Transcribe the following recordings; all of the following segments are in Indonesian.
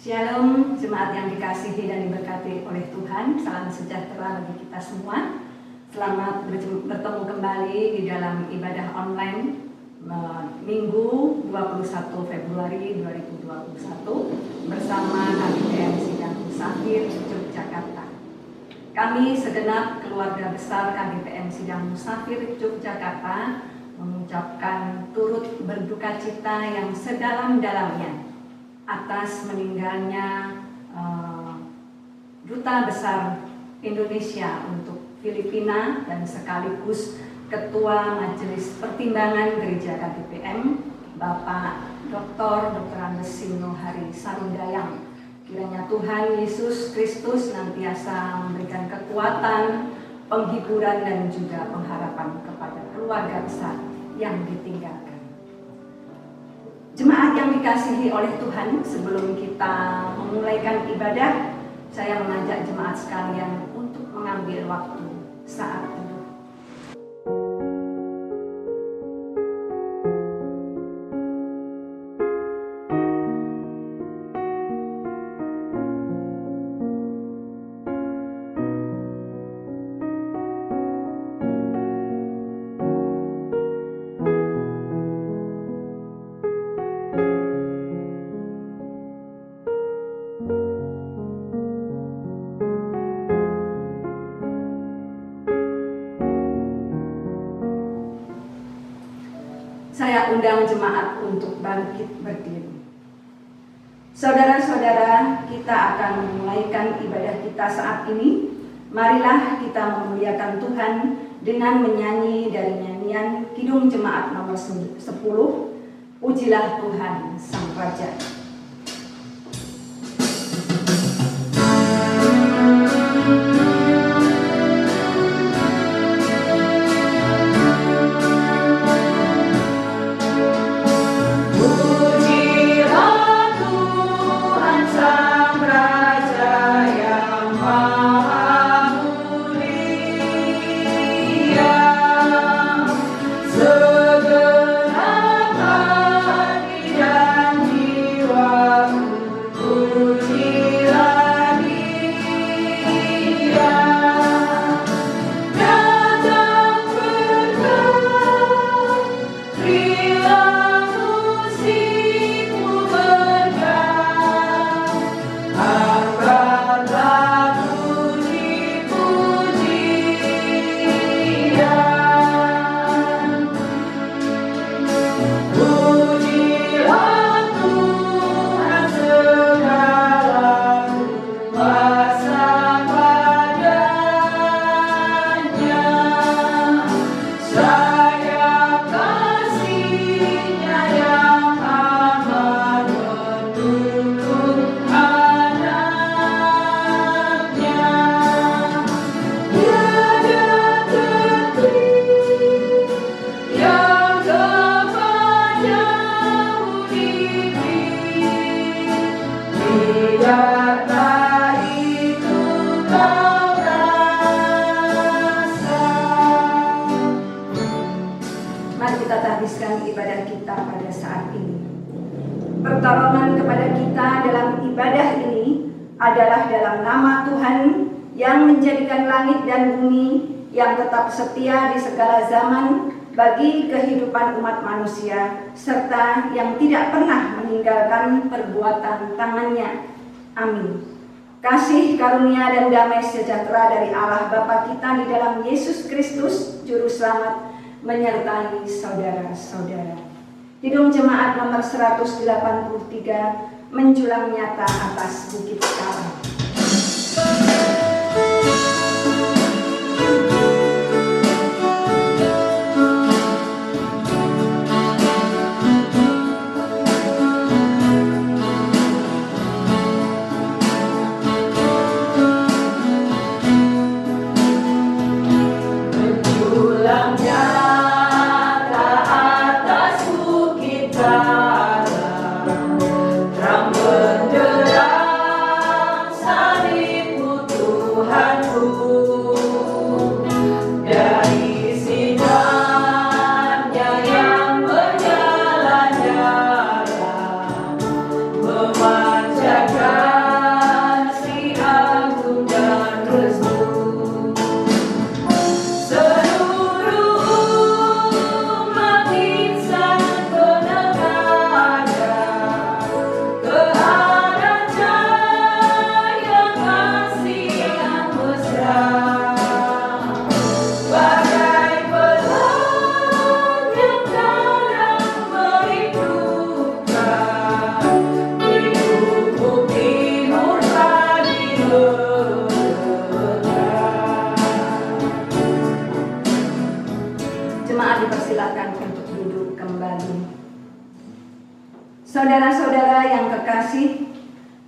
Shalom, jemaat yang dikasihi dan diberkati oleh Tuhan. Salam sejahtera bagi kita semua. Selamat bertemu kembali di dalam ibadah online Minggu 21 Februari 2021 bersama KBPM Sidang Musafir Yogyakarta. Kami segenap keluarga besar KBPM Sidang Musafir Yogyakarta mengucapkan turut berduka cita yang sedalam-dalamnya atas meninggalnya Duta Besar Indonesia untuk Filipina dan sekaligus Ketua Majelis Pertimbangan Gereja KBPM, Bapak Dr. Andes Sino Hari Sarundayang. Kiranya Tuhan Yesus Kristus senantiasa memberikan kekuatan, penghiburan dan juga pengharapan kepada keluarga besar yang ditinggalkan. Jemaat yang dikasihi oleh Tuhan, sebelum kita memulaikan ibadah, saya mengajak jemaat sekalian untuk mengambil waktu saat teduh. Saya undang jemaat untuk bangkit berdiri. Saudara-saudara, kita akan memulaikan ibadah kita saat ini. Marilah kita memuliakan Tuhan dengan menyanyi dari nyanyian Kidung Jemaat nomor 10, Pujilah Tuhan Sang Raja. Ibadah kita pada saat ini. Pertolongan kepada kita dalam ibadah ini adalah dalam nama Tuhan yang menjadikan langit dan bumi, yang tetap setia di segala zaman bagi kehidupan umat manusia, serta yang tidak pernah meninggalkan perbuatan tangannya. Amin. Kasih karunia dan damai sejahtera dari Allah Bapa kita di dalam Yesus Kristus Juru Selamat menyertai saudara-saudara. Kidung Jemaat nomor 183, Menjulang Nyata Atas Bukit Karang. Jaga Saudara-saudara yang kekasih,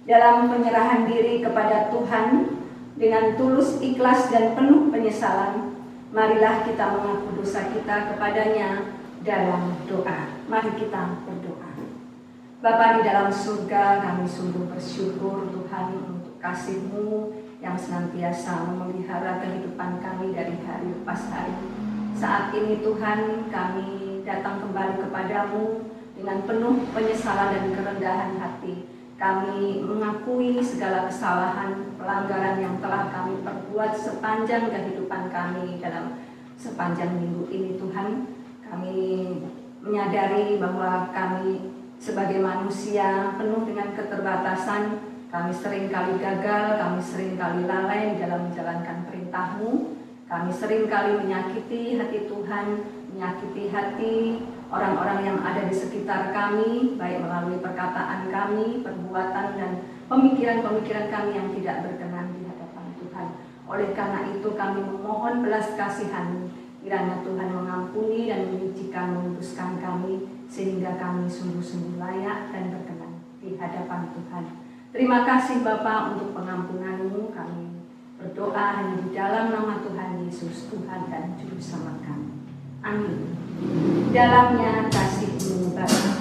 dalam penyerahan diri kepada Tuhan dengan tulus, ikhlas, dan penuh penyesalan, marilah kita mengaku dosa kita kepadanya dalam doa. Mari kita berdoa. Bapa di dalam surga, kami sungguh bersyukur Tuhan untuk kasih-Mu yang senantiasa memelihara kehidupan kami dari hari lepas hari. Saat ini Tuhan, kami datang kembali kepadamu dengan penuh penyesalan dan kerendahan hati. Kami mengakui segala kesalahan, pelanggaran yang telah kami perbuat sepanjang kehidupan kami dalam sepanjang minggu ini Tuhan. Kami menyadari bahwa kami sebagai manusia penuh dengan keterbatasan. Kami seringkali gagal, kami seringkali lalai dalam menjalankan perintah-Mu. Kami seringkali menyakiti hati Tuhan, menyakiti hati orang-orang yang ada di sekitar kami, baik melalui perkataan kami, perbuatan, dan pemikiran-pemikiran kami yang tidak berkenan di hadapan Tuhan. Oleh karena itu kami memohon belas kasihan-Mu, kiranya Tuhan mengampuni dan menyucikan, menguduskan kami, sehingga kami sungguh-sungguh layak dan berkenan di hadapan Tuhan. Terima kasih Bapa untuk pengampunan-Mu. Kami berdoa hanya di dalam nama Tuhan Yesus, Tuhan dan Juru Selamat kami. Amin. Dalamnya kasih-Mu Bapa.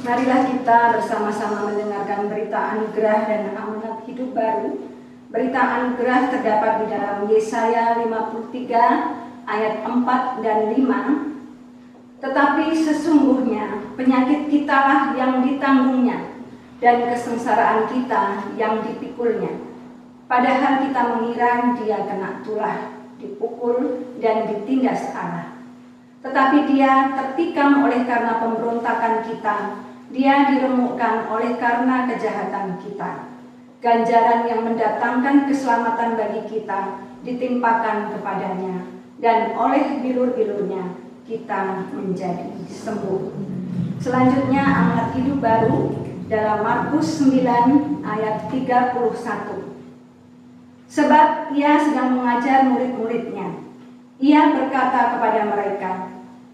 Marilah kita bersama-sama mendengarkan berita anugerah dan amanat hidup baru. Berita anugerah terdapat di dalam Yesaya 53 ayat 4 dan 5. Tetapi sesungguhnya penyakit kitalah yang ditanggungnya dan kesengsaraan kita yang dipikulnya. Padahal kita mengira dia kena tulah, dipukul dan ditindas Allah. Tetapi dia tertikam oleh karena pemberontakan kita. Dia diremukkan oleh karena kejahatan kita. Ganjaran yang mendatangkan keselamatan bagi kita ditimpakan kepadanya, dan oleh bilur-bilurnya kita menjadi sembuh. Selanjutnya amanat hidup baru dalam Markus 9 ayat 31. Sebab ia sedang mengajar murid-muridnya. Ia berkata kepada mereka,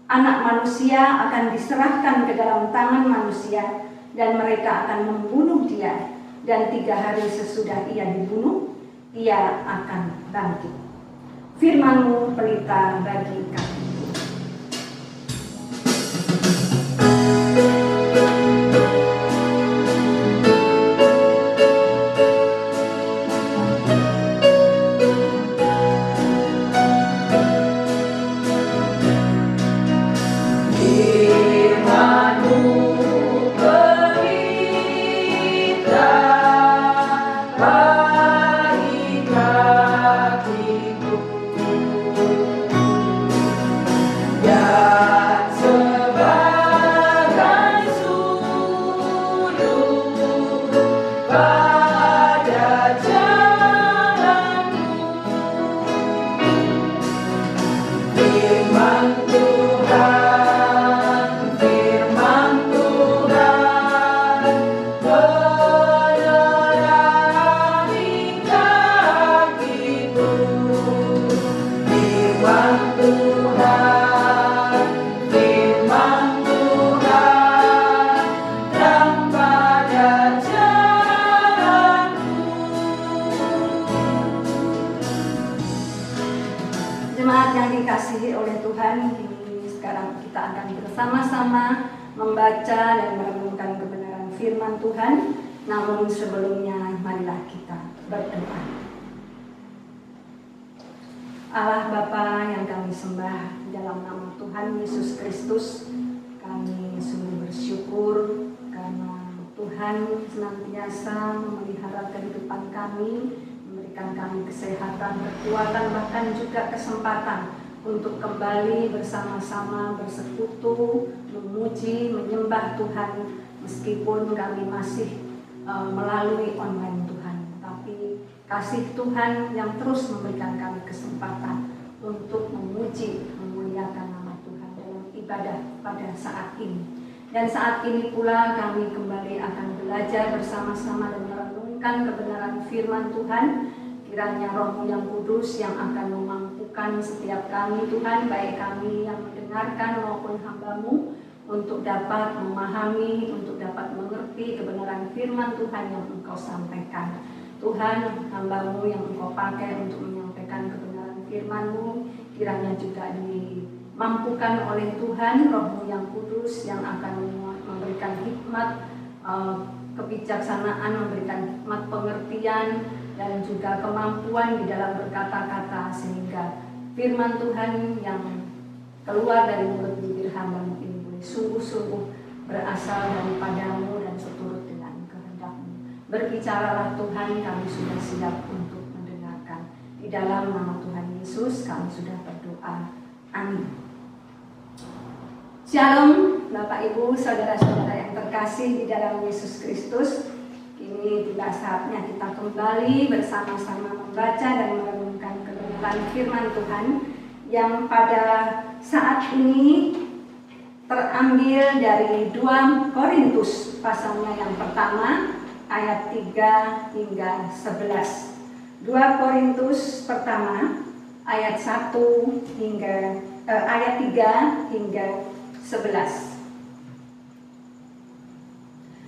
Anak manusia akan diserahkan ke dalam tangan manusia, dan mereka akan membunuh dia, dan 3 hari sesudah ia dibunuh, ia akan bangkit. Firman-Mu pelita bagi kami. Bagi akan bersama-sama membaca dan merenungkan kebenaran firman Tuhan. Namun sebelumnya marilah kita berdoa. Allah Bapa yang kami sembah, dalam nama Tuhan Yesus Kristus, kami sungguh bersyukur karena Tuhan senantiasa memelihara kehidupan kami, memberikan kami kesehatan, kekuatan, bahkan juga kesempatan untuk kembali bersama-sama bersekutu, memuji, menyembah Tuhan, meskipun kami masih melalui online Tuhan. Tapi kasih Tuhan yang terus memberikan kami kesempatan untuk memuji, memuliakan nama Tuhan dalam ibadah pada saat ini. Dan saat ini pula kami kembali akan belajar bersama-sama dan merenungkan kebenaran firman Tuhan. Kiranya Roh-Mu yang kudus yang akan memampukan setiap kami Tuhan, baik kami yang mendengarkan maupun hamba-Mu, untuk dapat memahami, untuk dapat mengerti kebenaran firman Tuhan yang Engkau sampaikan. Tuhan, hamba-Mu yang Engkau pakai untuk menyampaikan kebenaran firman-Mu, kiranya juga dimampukan oleh Tuhan, Roh-Mu yang kudus yang akan memberikan hikmat, kebijaksanaan, memberikan hikmat pengertian, dan juga kemampuan di dalam berkata-kata, sehingga firman Tuhan yang keluar dari mulut bibir hamba-Mu ini sungguh-sungguh berasal daripada-Mu dan seturut dengan kehendak-Mu. Berbicaralah Tuhan, kami sudah siap untuk mendengarkan. Di dalam nama Tuhan Yesus kami sudah berdoa. Amin. Shalom Bapak Ibu, saudara-saudara yang terkasih di dalam Yesus Kristus. Kini tiba saatnya kita kembali bersama-sama membaca dan merenungkan kebenaran firman Tuhan yang pada saat ini terambil dari 2 Korintus pasalnya yang pertama ayat 3 hingga 11. 2 Korintus pertama ayat 1 hingga ayat 3 hingga 11.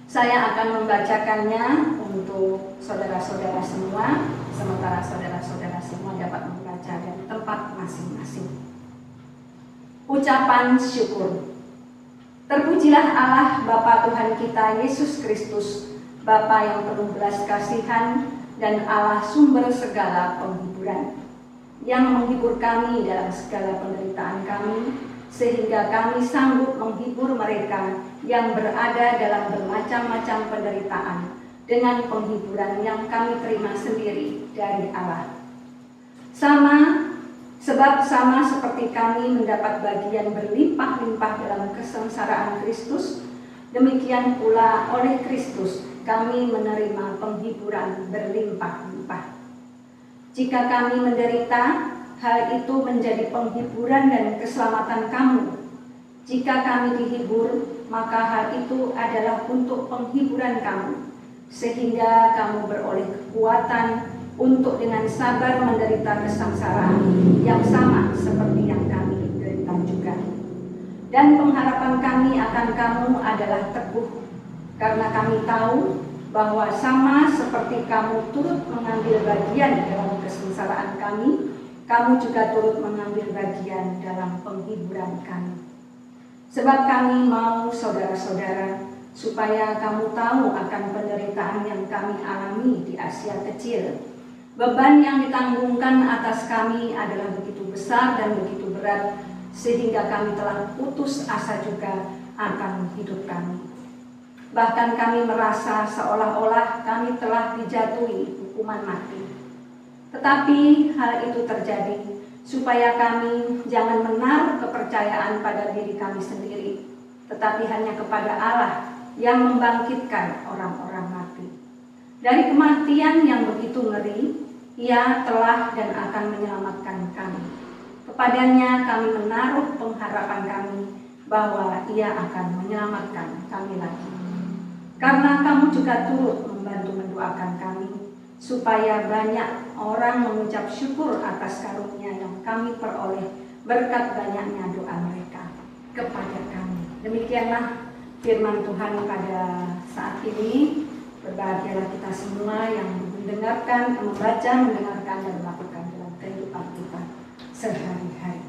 Saya akan membacakannya untuk saudara-saudara semua, sementara saudara-saudara semua dapat membaca dari tempat masing-masing. Ucapan syukur. Terpujilah Allah Bapa Tuhan kita Yesus Kristus, Bapa yang penuh belas kasihan dan Allah sumber segala penghiburan, yang menghibur kami dalam segala penderitaan kami, sehingga kami sanggup menghibur mereka yang berada dalam bermacam-macam penderitaan dengan penghiburan yang kami terima sendiri dari Allah. Sebab sama seperti kami mendapat bagian berlimpah-limpah dalam kesengsaraan Kristus, demikian pula oleh Kristus kami menerima penghiburan berlimpah-limpah. Jika kami menderita, hal itu menjadi penghiburan dan keselamatan kamu. Jika kami dihibur, maka hal itu adalah untuk penghiburan kamu, sehingga kamu beroleh kekuatan untuk dengan sabar menderita kesengsaraan yang sama seperti yang kami derita juga. Dan pengharapan kami akan kamu adalah teguh, karena kami tahu bahwa sama seperti kamu turut mengambil bagian dalam kesengsaraan kami, kamu juga turut mengambil bagian dalam penghiburan kami. Sebab kami mau, saudara-saudara, supaya kamu tahu akan penderitaan yang kami alami di Asia Kecil. Beban yang ditanggungkan atas kami adalah begitu besar dan begitu berat, sehingga kami telah putus asa juga akan hidup kami. Bahkan kami merasa seolah-olah kami telah dijatuhi hukuman mati. Tetapi hal itu terjadi supaya kami jangan menaruh kepercayaan pada diri kami sendiri, tetapi hanya kepada Allah yang membangkitkan orang-orang mati. Dari kematian yang begitu ngeri, Ia telah dan akan menyelamatkan kami. Kepadanya kami menaruh pengharapan kami bahwa Ia akan menyelamatkan kami lagi. Karena kamu juga turut membantu mendoakan kami, supaya banyak orang mengucap syukur atas karunia yang kami peroleh berkat banyaknya doa mereka kepada kami. Demikianlah firman Tuhan pada saat ini. Berbahagialah kita semua yang mendengarkan, membaca, mendengarkan, dan melakukan dalam kehidupan kita sehari-hari.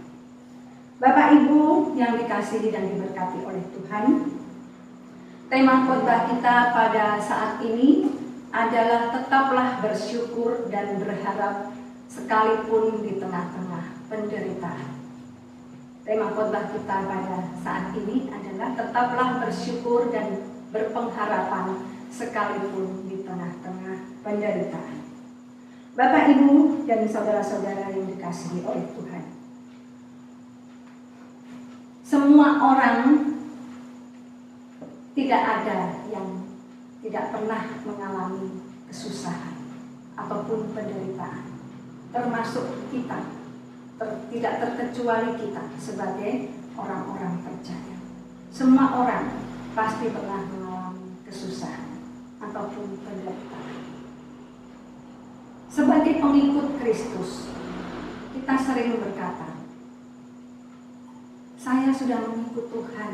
Bapak Ibu yang dikasihi dikasihi dan diberkati oleh Tuhan, tema khotbah kita pada saat ini adalah tetaplah bersyukur dan berharap sekalipun di tengah-tengah penderitaan. Tema khotbah kita pada saat ini adalah tetaplah bersyukur dan berpengharapan sekalipun di tengah-tengah penderitaan. Bapak, Ibu, dan saudara-saudara yang dikasihi oleh Tuhan, semua orang, tidak ada yang tidak pernah mengalami kesusahan ataupun penderitaan, termasuk kita, tidak terkecuali kita sebagai orang-orang percaya. Semua orang pasti pernah mengalami kesusahan ataupun penderitaan. Sebagai pengikut Kristus, kita sering berkata, saya sudah mengikut Tuhan,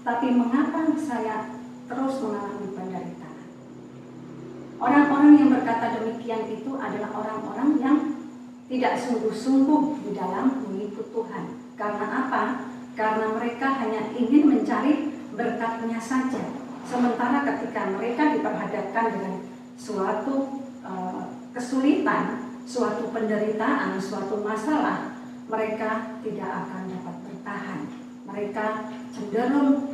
tapi mengapa saya terus mengalami penderitaan? Orang-orang yang berkata demikian itu adalah orang-orang yang tidak sungguh-sungguh di dalam mengikut Tuhan. Karena apa? Karena mereka hanya ingin mencari berkat-Nya saja. Sementara ketika mereka diperhadapkan dengan suatu kesulitan, suatu penderitaan, suatu masalah, mereka tidak akan dapat bertahan. Mereka cenderung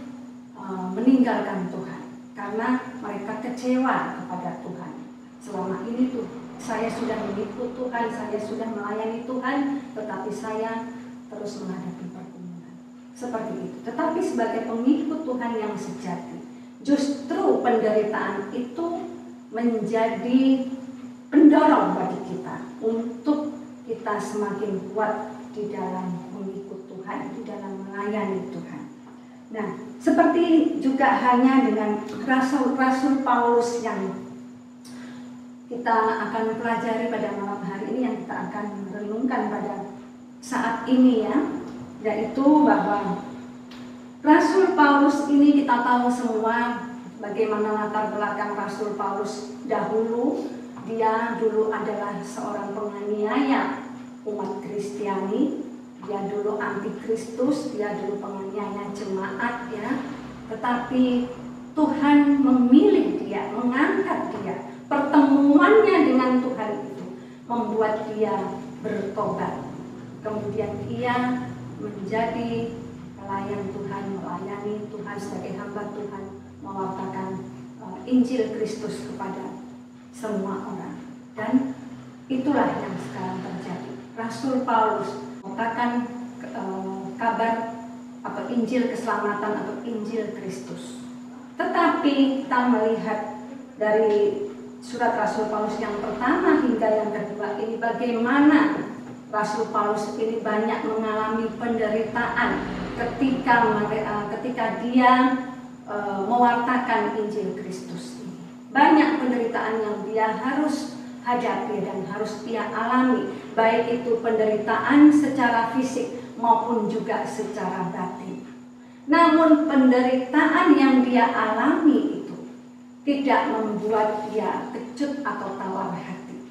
meninggalkan Tuhan karena mereka kecewa kepada Tuhan. Selama ini tuh saya sudah mengikut Tuhan, saya sudah melayani Tuhan, tetapi saya terus menghadapi pergumulan. Seperti itu. Tetapi sebagai pengikut Tuhan yang sejati, justru penderitaan itu menjadi pendorong bagi kita untuk kita semakin kuat di dalam mengikut Tuhan, di dalam melayani Tuhan. Nah, seperti juga hanya dengan Rasul Paulus yang kita akan pelajari pada malam hari ini, yang kita akan renungkan pada saat ini ya, yaitu bahwa Rasul Paulus ini kita tahu semua bagaimana latar belakang Rasul Paulus dahulu. Dia dulu adalah seorang penganiaya umat Kristiani. Dia dulu antikristus, dia dulu penganiaya jemaat ya. Tetapi Tuhan memilih dia, mengangkat dia. Pertemuannya dengan Tuhan itu membuat dia bertobat. Kemudian dia menjadi pelayan Tuhan, melayani Tuhan sebagai hamba Tuhan, mewartakan Injil Kristus kepada semua orang. Dan itulah yang sekarang terjadi. Rasul Paulus mewartakan kabar atau Injil keselamatan atau Injil Kristus. Tetapi kita melihat dari surat Rasul Paulus yang pertama hingga yang kedua ini, bagaimana Rasul Paulus ini banyak mengalami penderitaan ketika dia mewartakan Injil Kristus ini. Banyak penderitaan yang dia harus hadapi dan harus dia alami, baik itu penderitaan secara fisik maupun juga secara batin. Namun penderitaan yang dia alami itu tidak membuat dia kecut atau tawar hati.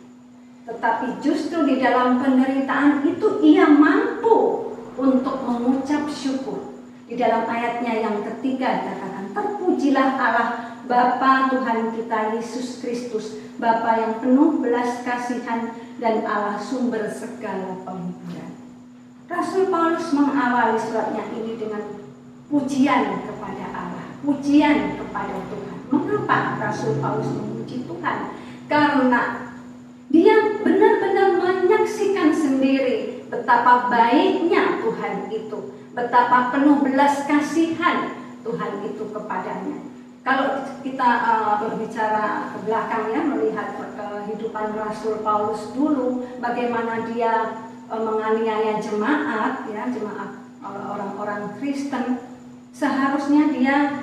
Tetapi justru di dalam penderitaan itu ia mampu untuk mengucap syukur. Di dalam ayatnya yang ketiga dikatakan, terpujilah Allah Bapa Tuhan kita Yesus Kristus, Bapa yang penuh belas kasihan dan Allah sumber segala penghiburan. Rasul Paulus mengawali suratnya ini dengan pujian kepada Allah, pujian kepada Tuhan. Mengapa Rasul Paulus memuji Tuhan? Karena dia benar-benar menyaksikan sendiri betapa baiknya Tuhan itu, betapa penuh belas kasihan Tuhan itu kepadanya. Kalau kita berbicara ke belakang ya, melihat kehidupan Rasul Paulus dulu, bagaimana dia menganiaya jemaat ya, jemaat orang-orang Kristen, seharusnya dia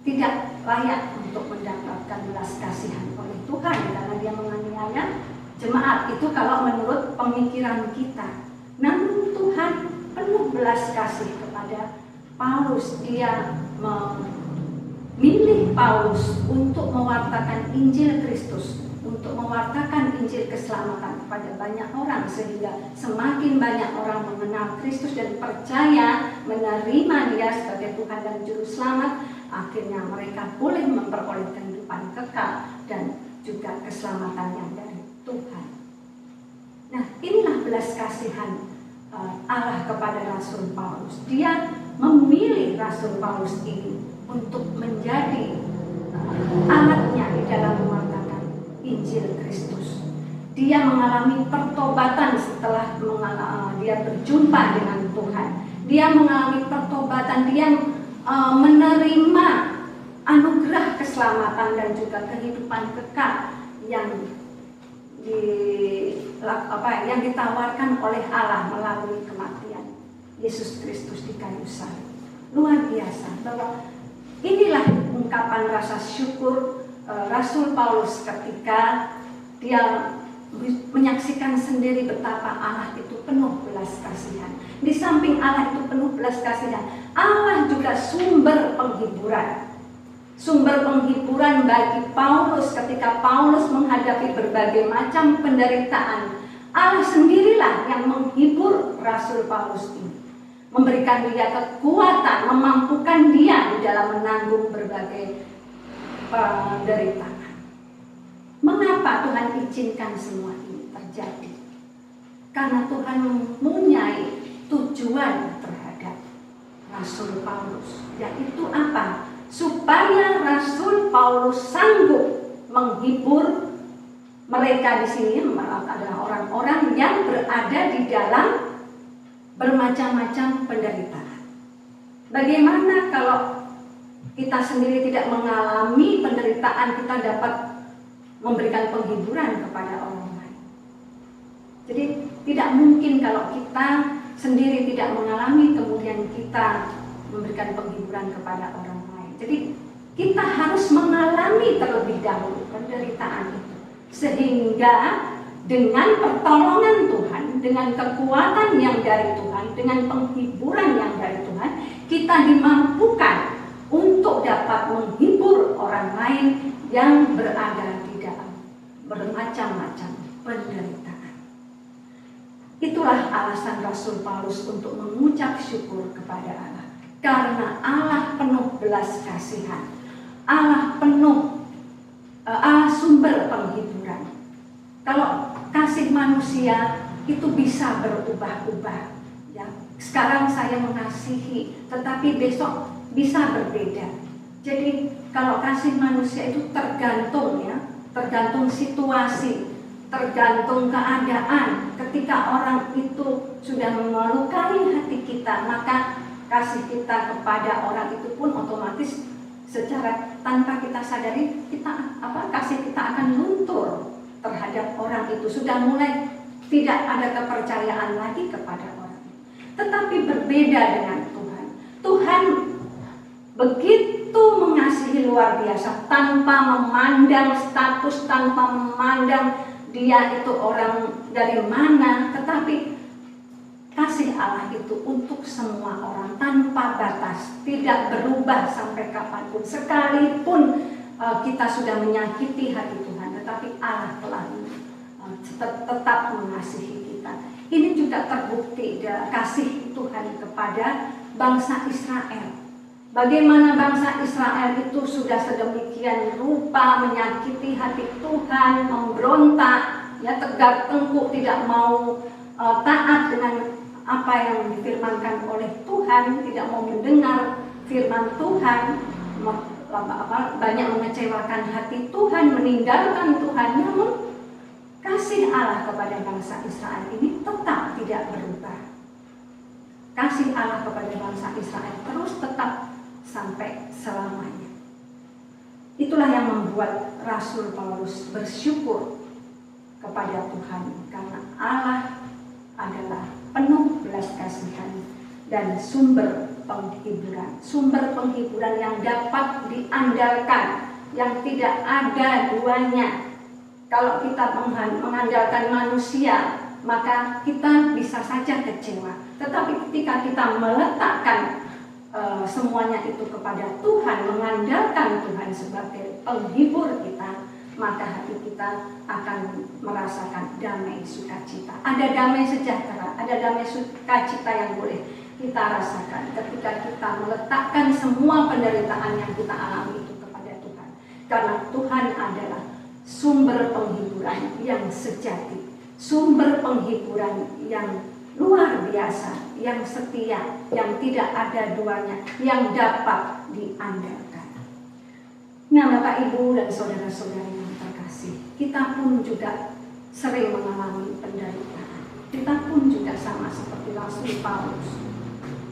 tidak layak untuk mendapatkan belas kasihan oleh Tuhan karena dia menganiaya jemaat itu kalau menurut pemikiran kita. Namun Tuhan penuh belas kasih kepada Paulus. Dia memilih Paulus untuk mewartakan Injil Kristus untuk mewartakan Injil keselamatan kepada banyak orang, sehingga semakin banyak orang mengenal Kristus dan percaya menerima Dia sebagai Tuhan dan Juru Selamat, akhirnya mereka boleh memperoleh kehidupan kekal dan juga keselamatan yang dari Tuhan. Nah, inilah belas kasihan Allah kepada Rasul Paulus. Dia memilih Rasul Paulus ini untuk menjadi alatnya di dalam mewartakan Injil Kristus. Dia mengalami pertobatan setelah dia berjumpa dengan Tuhan. Dia mengalami pertobatan, dia menerima anugerah keselamatan dan juga kehidupan kekal yang ditawarkan oleh Allah melalui kematian Yesus Kristus di kayu salib. Luar biasa bahwa inilah ungkapan rasa syukur Rasul Paulus ketika dia menyaksikan sendiri betapa Allah itu penuh belas kasihan. Di samping Allah itu penuh belas kasihan, Allah juga sumber penghiburan. Sumber penghiburan bagi Paulus ketika Paulus menghadapi berbagai macam penderitaan. Allah sendirilah yang menghibur Rasul Paulus ini, memberikan dia kekuatan, memampukan dia di dalam menanggung berbagai penderitaan. Mengapa Tuhan izinkan semua ini terjadi? Karena Tuhan mempunyai tujuan terhadap Rasul Paulus, yaitu apa? Supaya Rasul Paulus sanggup menghibur mereka di sini adalah orang-orang yang berada di dalam bermacam-macam penderitaan. Bagaimana kalau kita sendiri tidak mengalami penderitaan, kita dapat memberikan penghiburan kepada orang lain? Jadi tidak mungkin kalau kita sendiri tidak mengalami, kemudian kita memberikan penghiburan kepada orang lain. Jadi kita harus mengalami terlebih dahulu penderitaan itu, sehingga dengan pertolongan Tuhan, dengan kekuatan yang dari Tuhan, dengan penghiburan yang dari Tuhan, kita dimampukan untuk dapat menghibur orang lain yang berada di dalam bermacam-macam penderitaan. Itulah alasan Rasul Paulus untuk mengucap syukur kepada Allah. Karena Allah penuh belas kasihan, Allah sumber penghiburan. Kalau kasih manusia itu bisa berubah-ubah, ya. Sekarang saya mengasihi, tetapi besok bisa berbeda. Jadi kalau kasih manusia itu tergantung, ya, tergantung situasi, tergantung keadaan. Ketika orang itu sudah melukai hati kita, maka kasih kita kepada orang itu pun otomatis secara tanpa kita sadari kasih kita akan luntur terhadap orang itu. Sudah mulai tidak ada kepercayaan lagi kepada orang. Tetapi berbeda dengan Tuhan. Tuhan begitu mengasihi luar biasa, tanpa memandang status, tanpa memandang dia itu orang dari mana, tetapi kasih Allah itu untuk semua orang tanpa batas, tidak berubah sampai kapanpun. Sekalipun kita sudah menyakiti hati Tuhan, tetapi Allah telah tetap mengasihi kita. Ini juga terbukti dari kasih Tuhan kepada bangsa Israel. Bagaimana bangsa Israel itu sudah sedemikian rupa menyakiti hati Tuhan, memberontak, ya, tegak tengkuk, tidak mau taat dengan apa yang difirmankan oleh Tuhan, tidak mau mendengar firman Tuhan, banyak mengecewakan hati Tuhan, meninggalkan Tuhan. Namun kasih Allah kepada bangsa Israel ini tetap tidak berubah. Kasih Allah kepada bangsa Israel terus tetap sampai selamanya. Itulah yang membuat Rasul Paulus bersyukur kepada Tuhan, karena Allah adalah penuh belas kasihan dan sumber penghiburan yang dapat diandalkan, yang tidak ada duanya. Kalau kita mengandalkan manusia, maka kita bisa saja kecewa. Tetapi ketika kita meletakkan semuanya itu kepada Tuhan, mengandalkan Tuhan sebagai penghibur kita, maka hati kita akan merasakan damai sukacita. Ada damai sejahtera, ada damai sukacita yang boleh kita rasakan ketika kita meletakkan semua penderitaan yang kita alami itu kepada Tuhan. Karena Tuhan adalah sumber penghiburan yang sejati, sumber penghiburan yang luar biasa, yang setia, yang tidak ada duanya, yang dapat diandalkan. Nah, Bapak, Ibu, dan saudara-saudari yang terkasih, kita pun juga sering mengalami penderitaan. Kita pun juga sama seperti Rasul Paulus.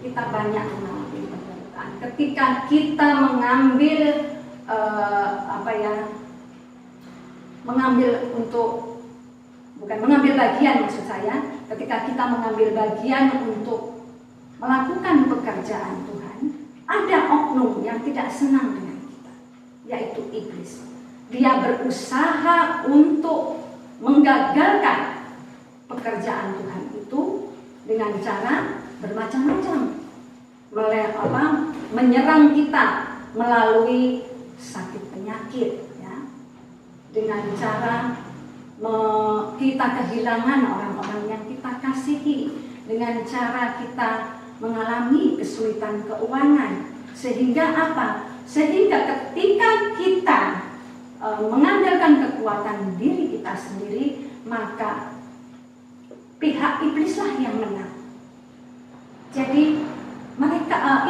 Kita banyak mengalami penderitaan. Ketika kita mengambil mengambil bagian, maksud saya, ketika kita mengambil bagian untuk melakukan pekerjaan Tuhan, ada oknum yang tidak senang dengan kita, yaitu iblis. Dia berusaha untuk menggagalkan pekerjaan Tuhan itu dengan cara bermacam-macam, menyerang kita melalui sakit penyakit, ya, dengan cara kita kehilangan orang-orang yang kita kasihi, dengan cara kita mengalami kesulitan keuangan. Sehingga apa? Sehingga ketika kita mengandalkan kekuatan diri kita sendiri, maka pihak iblislah yang menang. Jadi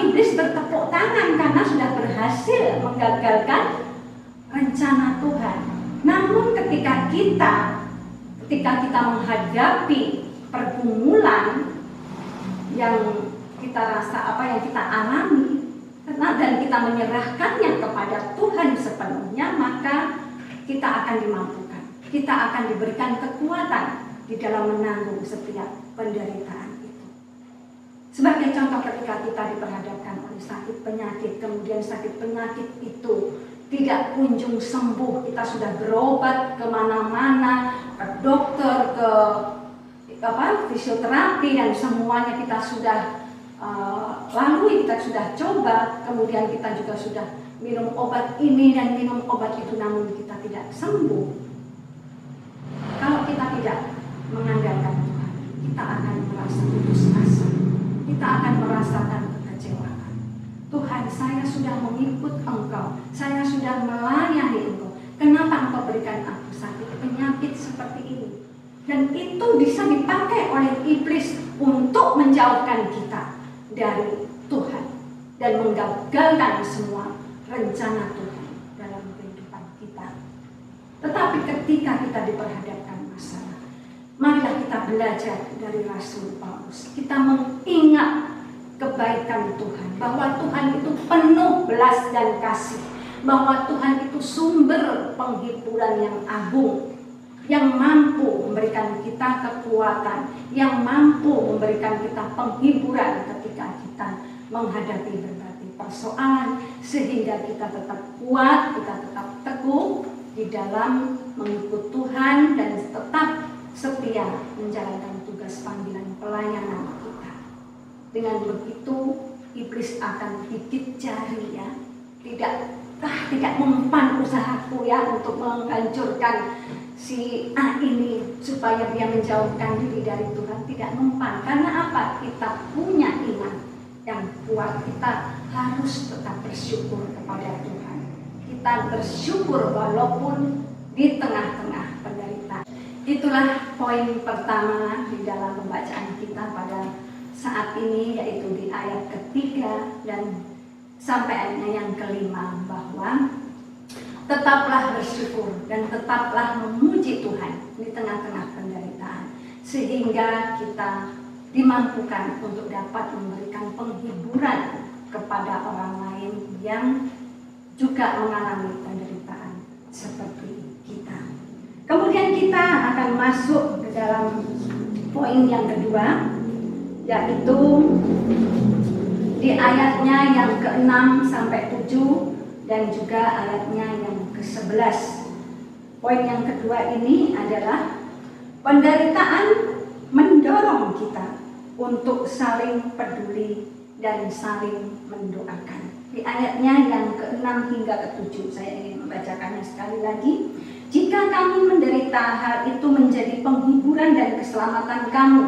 iblis bertepuk tangan karena sudah berhasil menggagalkan rencana Tuhan. Namun ketika kita menghadapi pergumulan yang kita rasa yang kita alami, dan kita menyerahkannya kepada Tuhan sepenuhnya, maka kita akan dimampukan. Kita akan diberikan kekuatan di dalam menanggung setiap penderitaan itu. Sebagai contoh, ketika kita diperhadapkan oleh sakit penyakit, kemudian sakit penyakit itu tidak kunjung sembuh, kita sudah berobat kemana-mana, ke dokter, ke fisioterapi, dan semuanya kita sudah lalui, kita sudah coba, kemudian kita juga sudah minum obat ini dan minum obat itu, namun kita tidak sembuh. Kalau kita tidak mengandalkan Tuhan, kita akan merasa putus asa, kita akan merasakan kekecewaan. Tuhan, saya sudah mengikut Engkau, saya sudah melayani Engkau, kenapa Engkau berikan aku sakit penyakit seperti ini? Dan itu bisa dipakai oleh iblis untuk menjauhkan kita dari Tuhan dan menggagalkan semua rencana Tuhan dalam kehidupan kita. Tetapi ketika kita diperhadapkan masalah, marilah kita belajar dari Rasul Paulus. Kita mengingat kebaikan Tuhan, bahwa Tuhan itu penuh belas dan kasih, bahwa Tuhan itu sumber penghiburan yang agung, yang mampu memberikan kita kekuatan, yang mampu memberikan kita penghiburan ketika kita menghadapi berbagai persoalan, sehingga kita tetap kuat, kita tetap teguh di dalam mengikut Tuhan dan tetap setia menjalankan tugas panggilan pelayanan kita. Dengan begitu iblis akan gigit jari, ya, tidak mempan usahaku ya untuk menghancurkan si A ini supaya dia menjauhkan diri dari Tuhan. Tidak mempan. Karena apa? Kita punya iman yang kuat. Kita harus tetap bersyukur kepada Tuhan. Kita bersyukur walaupun di tengah-tengah penderitaan. Itulah poin pertama di dalam pembacaan kita pada saat ini, yaitu di ayat ketiga dan sampai ayatnya yang kelima, bahwa tetaplah bersyukur dan tetaplah memuji Tuhan di tengah-tengah penderitaan, sehingga kita dimampukan untuk dapat memberikan penghiburan kepada orang lain yang juga mengalami penderitaan seperti kita. Kemudian kita akan masuk ke dalam poin yang kedua, yaitu di ayatnya yang ke-6 sampai 7 dan juga ayatnya yang ke-11. Poin yang kedua ini adalah penderitaan mendorong kita untuk saling peduli dan saling mendoakan. Di ayatnya yang ke-6 hingga ke-7 saya ingin membacakannya sekali lagi. Jika kami menderita, hal itu menjadi penghiburan dan keselamatan kamu.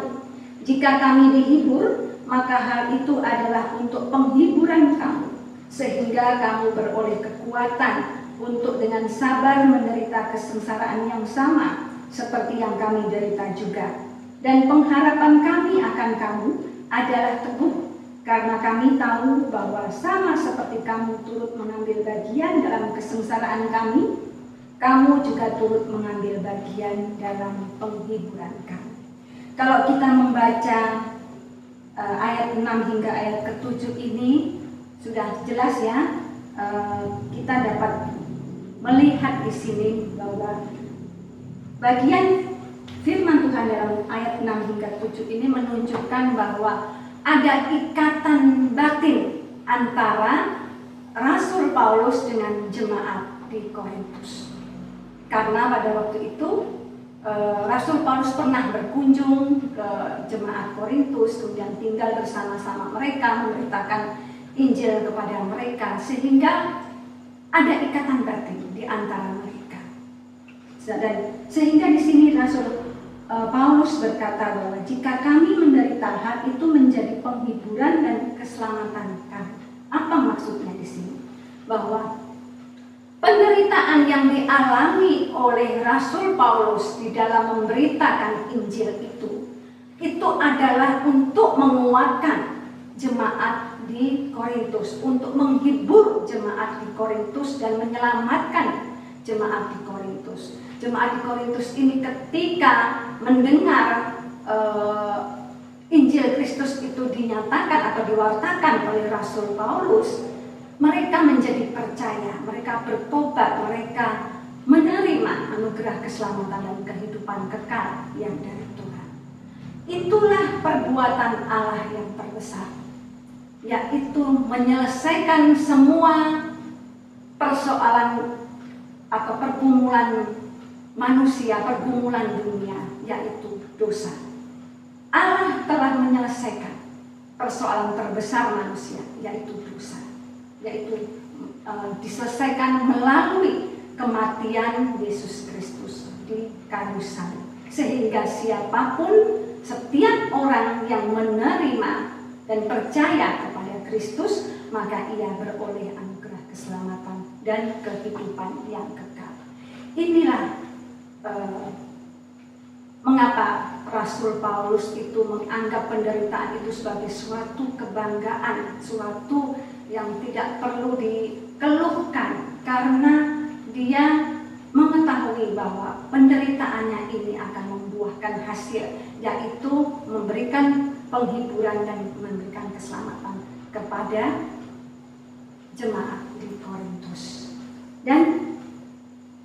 Jika kami dihibur, maka hal itu adalah untuk penghiburan kamu, sehingga kamu beroleh kekuatan untuk dengan sabar menderita kesengsaraan yang sama seperti yang kami derita juga. Dan pengharapan kami akan kamu adalah teguh, karena kami tahu bahwa sama seperti kamu turut mengambil bagian dalam kesengsaraan kami, kamu juga turut mengambil bagian dalam penghiburan kami. Kalau kita membaca ayat 6 hingga ayat ke-7 ini sudah jelas ya, kita dapat melihat di sini bahwa bagian firman Tuhan dalam ayat 6 hingga 7 ini menunjukkan bahwa ada ikatan batin antara Rasul Paulus dengan jemaat di Korintus. Karena pada waktu itu Rasul Paulus pernah berkunjung ke jemaat Korintus, kemudian tinggal bersama-sama mereka, memberitakan Injil kepada mereka, sehingga ada ikatan batin di antara mereka. Dan sehingga di sini Rasul Paulus berkata bahwa jika kami menderita, hal itu menjadi penghiburan dan keselamatan kami. Apa maksudnya di sini? Bahwa penderitaan yang dialami oleh Rasul Paulus di dalam memberitakan Injil itu adalah untuk menguatkan jemaat di Korintus, untuk menghibur jemaat di Korintus dan menyelamatkan jemaat di Korintus. Jemaat di Korintus ini ketika mendengar Injil Kristus itu dinyatakan atau diwartakan oleh Rasul Paulus, mereka menjadi percaya, mereka bertobat, mereka menerima anugerah keselamatan dan kehidupan kekal yang dari Tuhan. Itulah perbuatan Allah yang terbesar, yaitu menyelesaikan semua persoalan atau pergumulan manusia, pergumulan dunia, yaitu dosa. Allah telah menyelesaikan persoalan terbesar manusia, yaitu dosa, yaitu diselesaikan melalui kematian Yesus Kristus di kayu salib, sehingga siapapun, setiap orang yang menerima dan percaya kepada Kristus, maka ia beroleh anugerah keselamatan dan kehidupan yang kekal. Inilah mengapa Rasul Paulus itu menganggap penderitaan itu sebagai suatu kebanggaan, suatu yang tidak perlu dikeluhkan, karena dia mengetahui bahwa penderitaannya ini akan membuahkan hasil, yaitu memberikan penghiburan dan memberikan keselamatan kepada jemaat di Korintus. Dan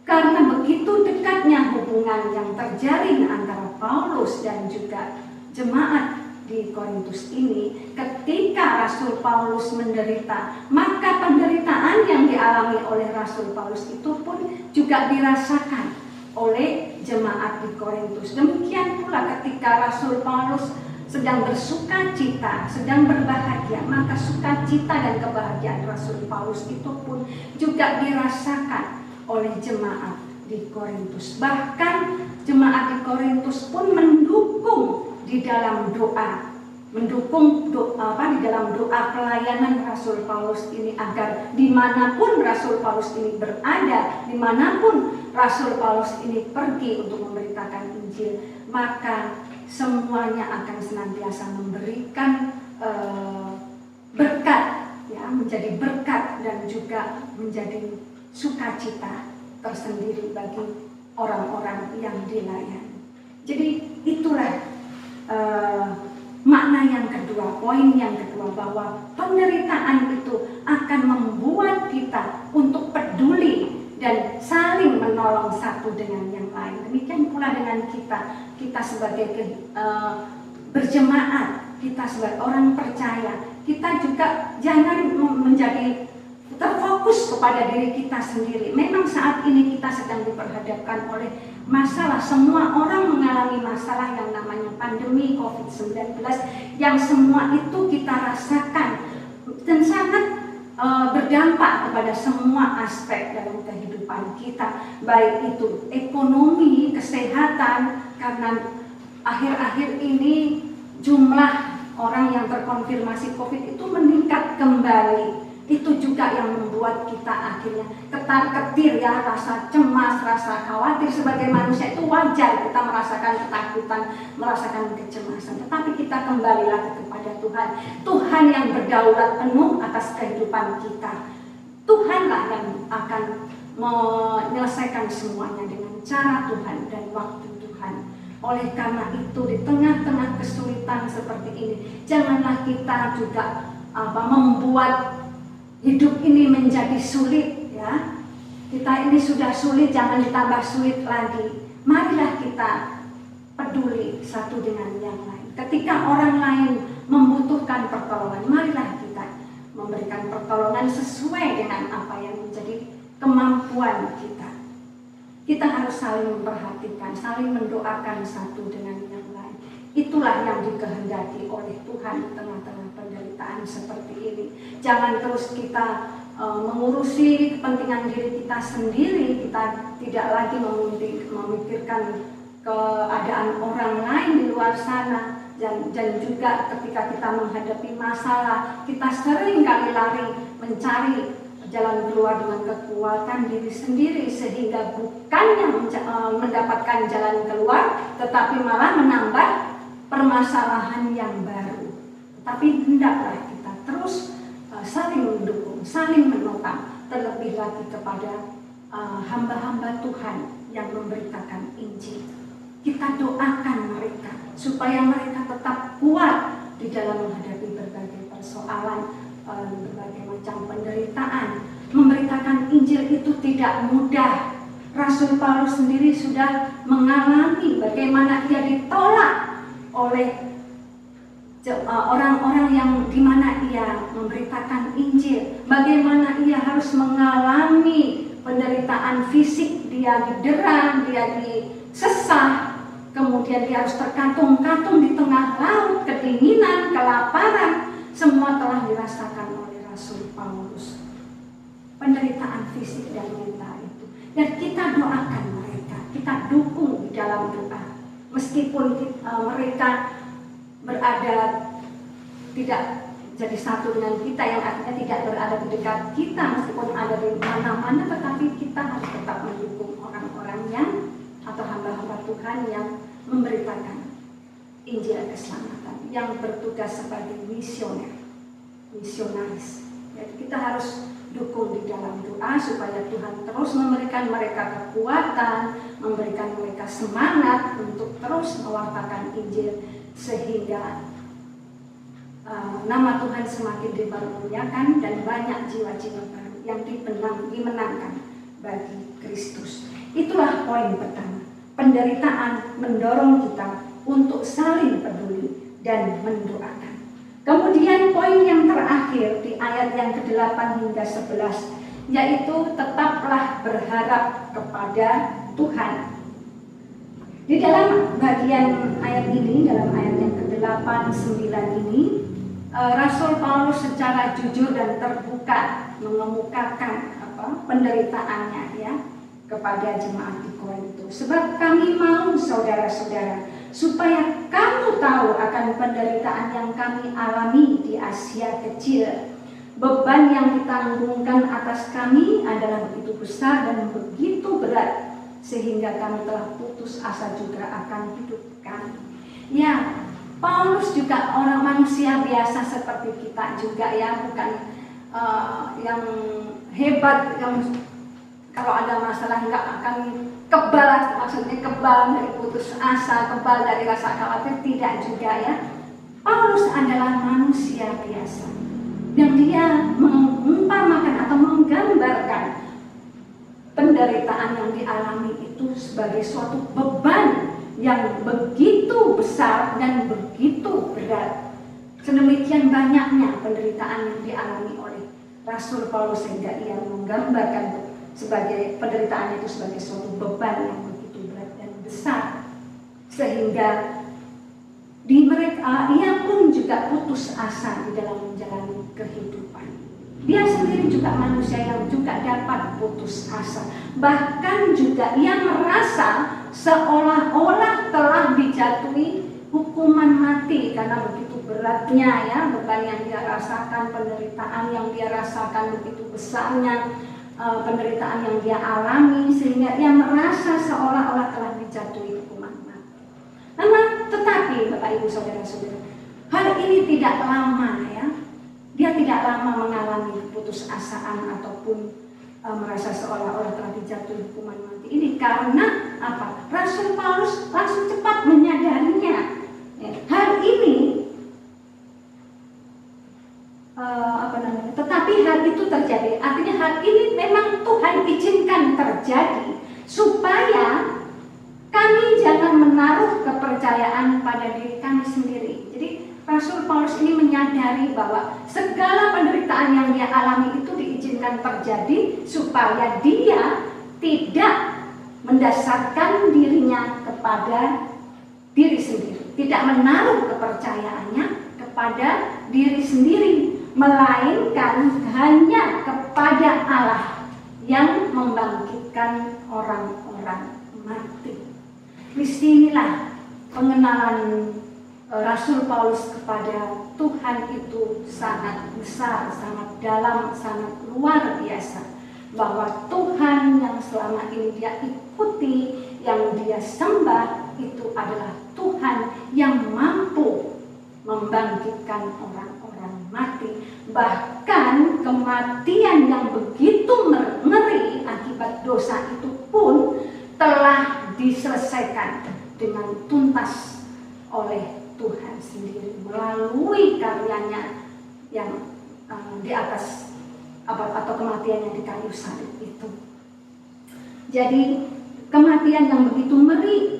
karena begitu dekatnya hubungan yang terjalin antara Paulus dan juga jemaat di Korintus ini, ketika Rasul Paulus menderita, maka penderitaan yang dialami oleh Rasul Paulus itu pun juga dirasakan oleh jemaat di Korintus. Demikian pula ketika Rasul Paulus sedang bersuka cita, sedang berbahagia, maka sukacita dan kebahagiaan Rasul Paulus itu pun juga dirasakan oleh jemaat di Korintus. Bahkan jemaat di Korintus pun mendukung di dalam doa, di dalam doa pelayanan Rasul Paulus ini, agar dimanapun Rasul Paulus ini berada, dimanapun Rasul Paulus ini pergi untuk memberitakan Injil, maka semuanya akan senantiasa memberikan berkat, ya, menjadi berkat dan juga menjadi sukacita tersendiri bagi orang-orang yang dilayani. Jadi itulah makna yang kedua, poin yang kedua, bahwa penderitaan itu akan membuat kita untuk peduli dan saling menolong satu dengan yang lain. Demikian pula dengan kita sebagai berjemaat, kita sebagai orang percaya, kita juga jangan menjadi terfokus kepada diri kita sendiri. Memang saat ini kita sedang diperhadapkan oleh masalah, semua orang mengalami masalah yang namanya pandemi COVID-19, yang semua itu kita rasakan dan sangat berdampak kepada semua aspek dalam kehidupan kita, baik itu ekonomi, kesehatan, karena akhir-akhir ini jumlah orang yang terkonfirmasi COVID itu meningkat kembali. Itu juga yang membuat kita akhirnya ketar-ketir ya, rasa cemas, rasa khawatir. Sebagai manusia itu wajar kita merasakan ketakutan, merasakan kecemasan. Tetapi kita kembalilah kepada Tuhan. Tuhan yang berdaulat penuh atas kehidupan kita. Tuhanlah yang akan menyelesaikan semuanya dengan cara Tuhan dan waktu Tuhan. Oleh karena itu, di tengah-tengah kesulitan seperti ini, janganlah kita juga membuat hidup ini menjadi sulit ya. Kita ini sudah sulit, jangan ditambah sulit lagi. Marilah kita peduli satu dengan yang lain. Ketika orang lain membutuhkan pertolongan, marilah kita memberikan pertolongan sesuai dengan apa yang menjadi kemampuan kita. Kita harus saling memperhatikan, saling mendoakan satu dengan yang lain. Itulah yang dikehendaki oleh Tuhan di tengah-tengah penderitaan seperti ini. Jangan terus kita mengurusi kepentingan diri kita sendiri. Kita tidak lagi memikirkan keadaan orang lain di luar sana. Dan juga ketika kita menghadapi masalah, kita sering kali lari mencari jalan keluar dengan kekuatan diri sendiri, sehingga bukannya mendapatkan jalan keluar, tetapi malah menambah permasalahan yang baru. Tapi hendaklah kita terus saling mendukung, saling menopang, terlebih lagi kepada hamba-hamba Tuhan yang memberitakan Injil. Kita doakan mereka supaya mereka tetap kuat di dalam menghadapi berbagai persoalan, berbagai macam penderitaan. Memberitakan Injil itu tidak mudah. Rasul Paulus sendiri sudah mengalami bagaimana ia ditolak oleh orang-orang yang dimana ia memberitakan Injil, bagaimana ia harus mengalami penderitaan fisik, dia didera, dia disesah, kemudian dia harus terkatung-katung di tengah laut, kedinginan, kelaparan, semua telah dirasakan oleh Rasul Paulus. Penderitaan fisik dan mental itu, dan kita doakan mereka, kita dukung di dalam doa, meskipun mereka berada tidak jadi satu dengan kita, yang artinya tidak berada di dekat kita, meskipun ada di mana-mana, tetapi kita harus tetap mendukung orang-orang yang atau hamba-hamba Tuhan yang memberitakan Injil keselamatan, yang bertugas sebagai misionaris. Jadi kita harus dukung di dalam doa supaya Tuhan terus memberikan mereka kekuatan, memberikan mereka semangat untuk terus mewartakan Injil, sehingga nama Tuhan semakin dipermuliakan dan banyak jiwa-jiwa baru yang dimenangkan bagi Kristus. Itulah poin pertama. Penderitaan mendorong kita untuk saling peduli dan mendoakan. Kemudian poin yang terakhir di ayat yang ke-8 hingga 11, yaitu tetaplah berharap kepada Tuhan. Di dalam bagian ayat ini, dalam ayat yang ke-8, 9 ini, Rasul Paulus secara jujur dan terbuka mengemukakan penderitaannya ya kepada jemaat di Korintus. Sebab kami mau saudara-saudara supaya kamu tahu akan penderitaan yang kami alami di Asia Kecil. Beban yang ditanggungkan atas kami adalah begitu besar dan begitu berat, sehingga kami telah putus asa juga akan hidup kami. Ya, Paulus juga orang manusia biasa seperti kita juga ya, bukan yang hebat, yang kalau ada masalah nggak akan kebal, maksudnya kebal dari putus asa, kebal dari rasa khawatir, tidak juga ya. Paulus adalah manusia biasa yang dia mengumpamakan atau menggambarkan penderitaan yang dialami itu sebagai suatu beban yang begitu besar dan begitu berat. Sedemikian banyaknya penderitaan yang dialami oleh Rasul Paulus sehingga ia menggambarkan sebagai penderitaan itu sebagai suatu beban yang begitu berat dan besar, sehingga di mereka ia pun juga putus asa di dalam menjalani kehidupan. Dia sendiri juga manusia yang juga dapat putus asa. Bahkan juga ia merasa seolah-olah telah dijatuhi hukuman mati karena begitu beratnya ya beban yang dia rasakan, penderitaan yang dia rasakan, begitu besarnya penderitaan yang dia alami, sehingga ia merasa seolah-olah telah dijatuhi hukuman mati. Tetapi Bapak Ibu Saudara-saudara, hal ini tidak lama ya. Dia tidak lama mengalami putusasaan ataupun merasa seolah-olah telah dijatuhi hukuman mati ini. Karena apa? Rasul Paulus langsung cepat menyadarinya. Hal ini tetapi hal itu terjadi. Artinya hal ini memang Tuhan izinkan terjadi supaya kami jangan menaruh kepercayaan pada diri kami sendiri. Jadi Rasul Paulus ini menyadari bahwa segala penderitaan yang dia alami itu diizinkan terjadi supaya dia tidak mendasarkan dirinya kepada diri sendiri, tidak menaruh kepercayaannya kepada diri sendiri, melainkan hanya kepada Allah yang membangkitkan orang-orang mati. Disinilah pengenalan Rasul Paulus kepada Tuhan itu sangat besar, sangat dalam, sangat luar biasa. Bahwa Tuhan yang selama ini dia ikuti, yang dia sembah, itu adalah Tuhan yang mampu membangkitkan orang-orang mati. Bahkan kematian yang begitu ngeri akibat dosa itu pun telah diselesaikan dengan tuntas oleh Tuhan sendiri melalui karyanya yang di atas atau kematiannya di kayu salib itu. Jadi kematian yang begitu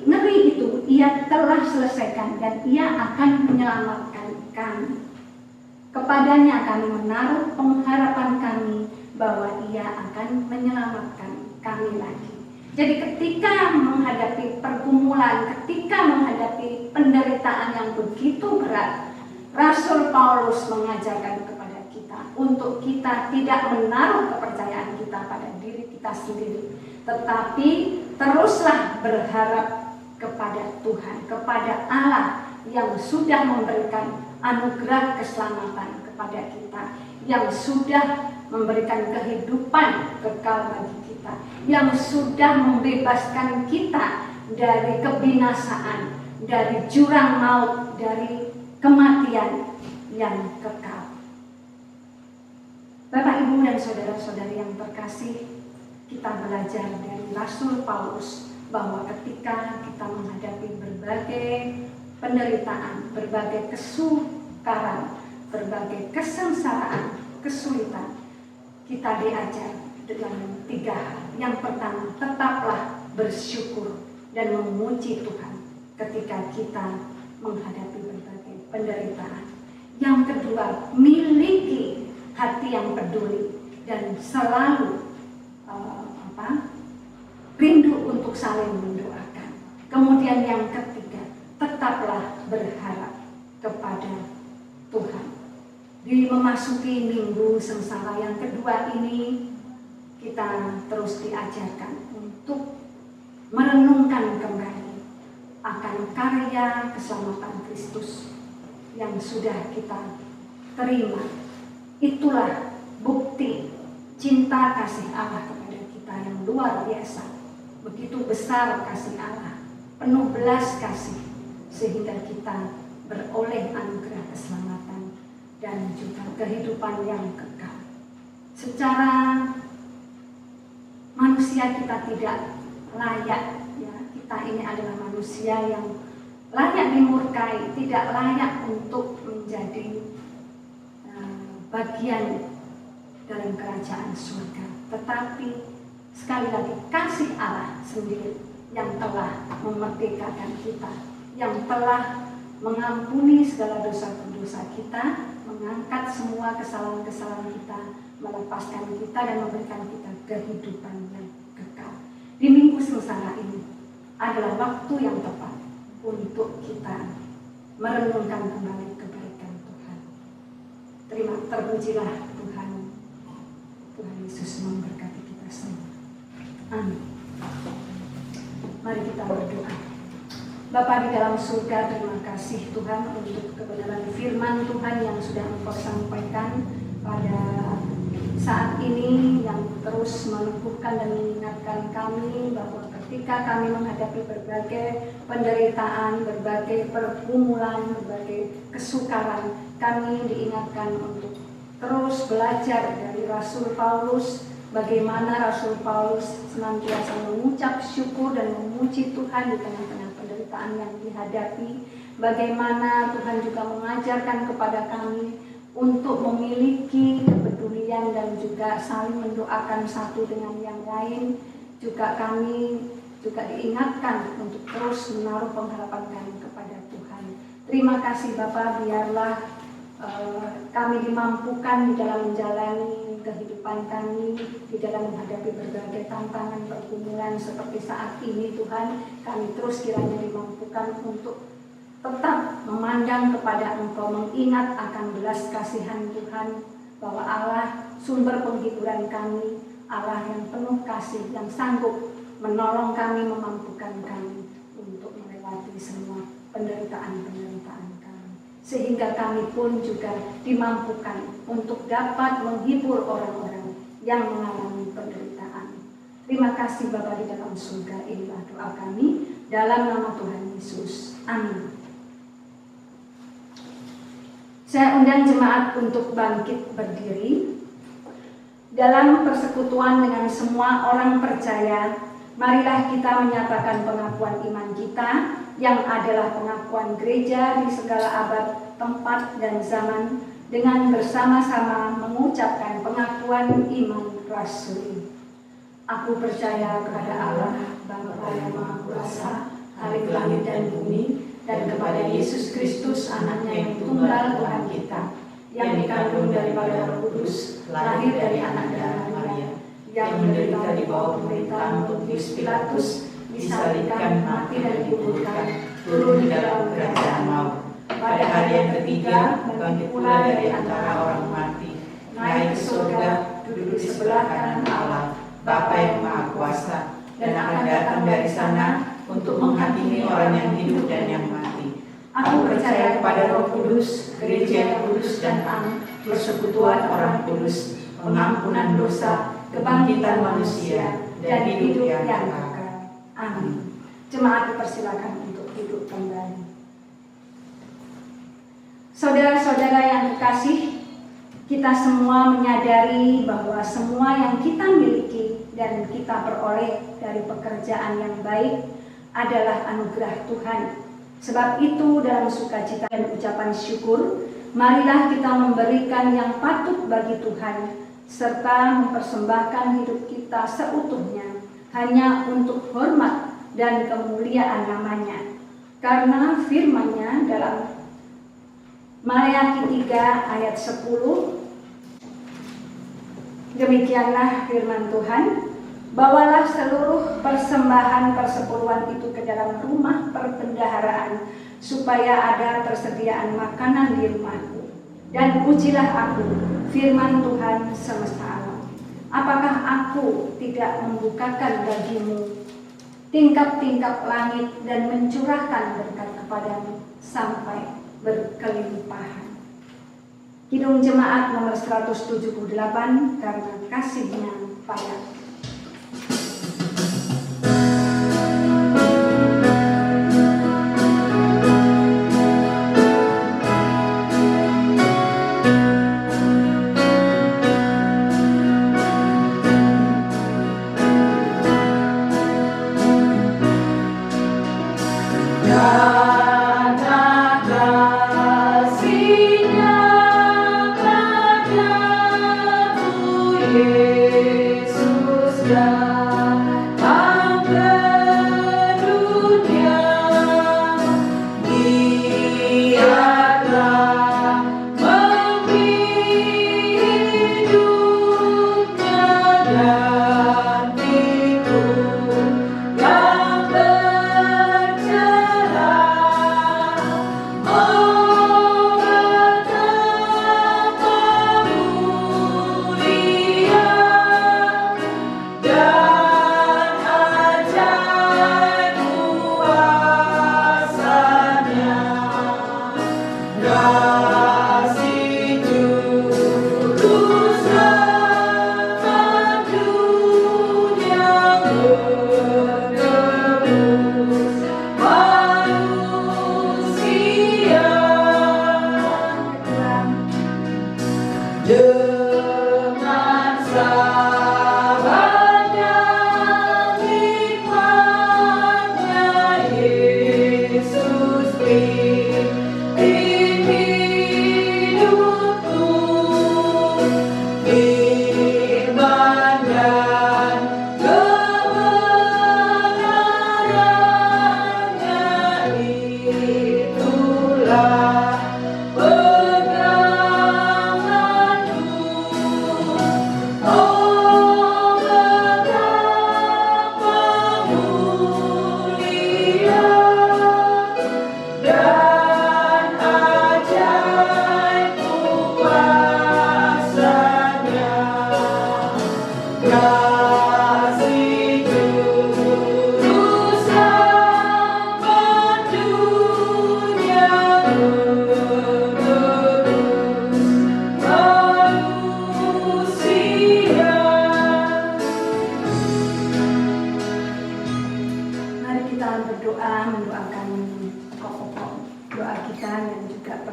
ngeri itu ia telah selesaikan dan ia akan menyelamatkan kami. Kepadanya kami menaruh pengharapan kami bahwa ia akan menyelamatkan kami lagi. Jadi ketika menghadapi pergumulan, ketika menghadapi penderitaan yang begitu berat, Rasul Paulus mengajarkan kepada kita untuk kita tidak menaruh kepercayaan kita pada diri kita sendiri, tetapi teruslah berharap kepada Tuhan, kepada Allah yang sudah memberikan anugerah keselamatan kepada kita, yang sudah memberikan kehidupan kekal bagi kita, yang sudah membebaskan kita dari kebinasaan, dari jurang maut, dari kematian yang kekal. Bapak, Ibu, dan saudara-saudari yang terkasih, kita belajar dari Rasul Paulus bahwa ketika kita menghadapi berbagai penderitaan, berbagai kesukaran, berbagai kesengsaraan, kesulitan, kita diajar dengan 3 hal. Yang pertama, tetaplah bersyukur dan memuji Tuhan ketika kita menghadapi berbagai penderitaan. Yang kedua, miliki hati yang peduli dan selalu rindu untuk saling mendoakan. Kemudian yang ketiga, tetaplah berharap kepada Tuhan. Di memasuki minggu sengsara yang kedua ini, kita terus diajarkan untuk merenungkan kembali akan karya keselamatan Kristus yang sudah kita terima. Itulah bukti cinta kasih Allah kepada kita yang luar biasa. Begitu besar kasih Allah, penuh belas kasih, sehingga kita beroleh anugerah keselamatan dan juga kehidupan yang kekal. Secara manusia kita tidak layak, ya, kita ini adalah manusia yang layak dimurkai, tidak layak untuk menjadi bagian dalam kerajaan surga. Tetapi sekali lagi kasih Allah sendiri yang telah memerdekakan kita, yang telah mengampuni segala dosa-dosa kita, mengangkat semua kesalahan-kesalahan kita, melepaskan kita dan memberikan kita kehidupan yang kekal. Di minggu sengsara ini adalah waktu yang tepat untuk kita merenungkan kembali kebaikan Tuhan. Terpujilah Tuhan. Tuhan Yesus memberkati kita semua. Amin. Mari kita berdoa. Bapa di dalam surga, terima kasih Tuhan untuk kebenaran firman Tuhan yang sudah Engkau sampaikan pada saat ini, yang terus meneguhkan dan mengingatkan kami bahwa ketika kami menghadapi berbagai penderitaan, berbagai pergumulan, berbagai kesukaran, kami diingatkan untuk terus belajar dari Rasul Paulus, bagaimana Rasul Paulus senantiasa mengucap syukur dan memuji Tuhan di tengah-tengah penderitaan yang dihadapi. Bagaimana Tuhan juga mengajarkan kepada kami untuk memiliki kepedulian dan juga saling mendoakan satu dengan yang lain. Juga kami juga diingatkan untuk terus menaruh pengharapan kami kepada Tuhan. Terima kasih Bapa, biarlah kami dimampukan di dalam menjalani kehidupan kami, di dalam menghadapi berbagai tantangan pergumulan seperti saat ini Tuhan. Kami terus kiranya dimampukan untuk tetap memandang kepada Engkau, mengingat akan belas kasihan Tuhan, bahwa Allah sumber penghiburan kami, Allah yang penuh kasih, yang sanggup menolong kami, memampukan kami untuk melewati semua penderitaan-penderitaan kami, sehingga kami pun juga dimampukan untuk dapat menghibur orang-orang yang mengalami penderitaan. Terima kasih Bapa di dalam surga, inilah doa kami dalam nama Tuhan Yesus. Amin. Saya undang jemaat untuk bangkit berdiri. Dalam persekutuan dengan semua orang percaya, marilah kita menyatakan pengakuan iman kita yang adalah pengakuan gereja di segala abad, tempat, dan zaman, dengan bersama-sama mengucapkan pengakuan iman rasuli. Aku percaya kepada Allah, Bapa yang Maha Kuasa, Khalik langit dan bumi, dan kepada Yesus Kristus, anaknya yang tunggal Tuhan kita, yang dikandung daripada Roh Kudus, lahir dari anak darah Maria, yang menderita di bawah pemerintahan Pontius Pilatus, disalibkan, mati dan dikuburkan, turun di dalam kerajaan maut. Pada hari yang ketiga, bangkit pula dari antara orang mati, naik ke surga, duduk di sebelah kanan Allah, Bapa yang Maha Kuasa, dan akan datang dari sana untuk menghakimi orang yang hidup dan yang mati. Aku percaya kepada Roh Kudus, gereja yang kudus dan am, persekutuan orang kudus, pengampunan dosa, kebangkitan manusia, dan hidup yang kekal. Amin. Jemaat dipersilakan untuk duduk kembali. Saudara-saudara yang kekasih, kita semua menyadari bahwa semua yang kita miliki dan kita peroleh dari pekerjaan yang baik adalah anugerah Tuhan. Sebab itu dalam sukacita dan ucapan syukur, marilah kita memberikan yang patut bagi Tuhan, serta mempersembahkan hidup kita seutuhnya hanya untuk hormat dan kemuliaan namanya. Karena firman-Nya dalam Maleakhi 3 ayat 10, demikianlah firman Tuhan, bawalah seluruh persembahan persepuluhan itu ke dalam rumah perbendaharaan, supaya ada persediaan makanan di rumahku. Dan ujilah aku, firman Tuhan semesta alam, apakah aku tidak membukakan bagimu tingkap-tingkap langit dan mencurahkan berkat kepadamu sampai berkelimpahan. Kidung Jemaat nomor 178, karena kasih-Nya padaku.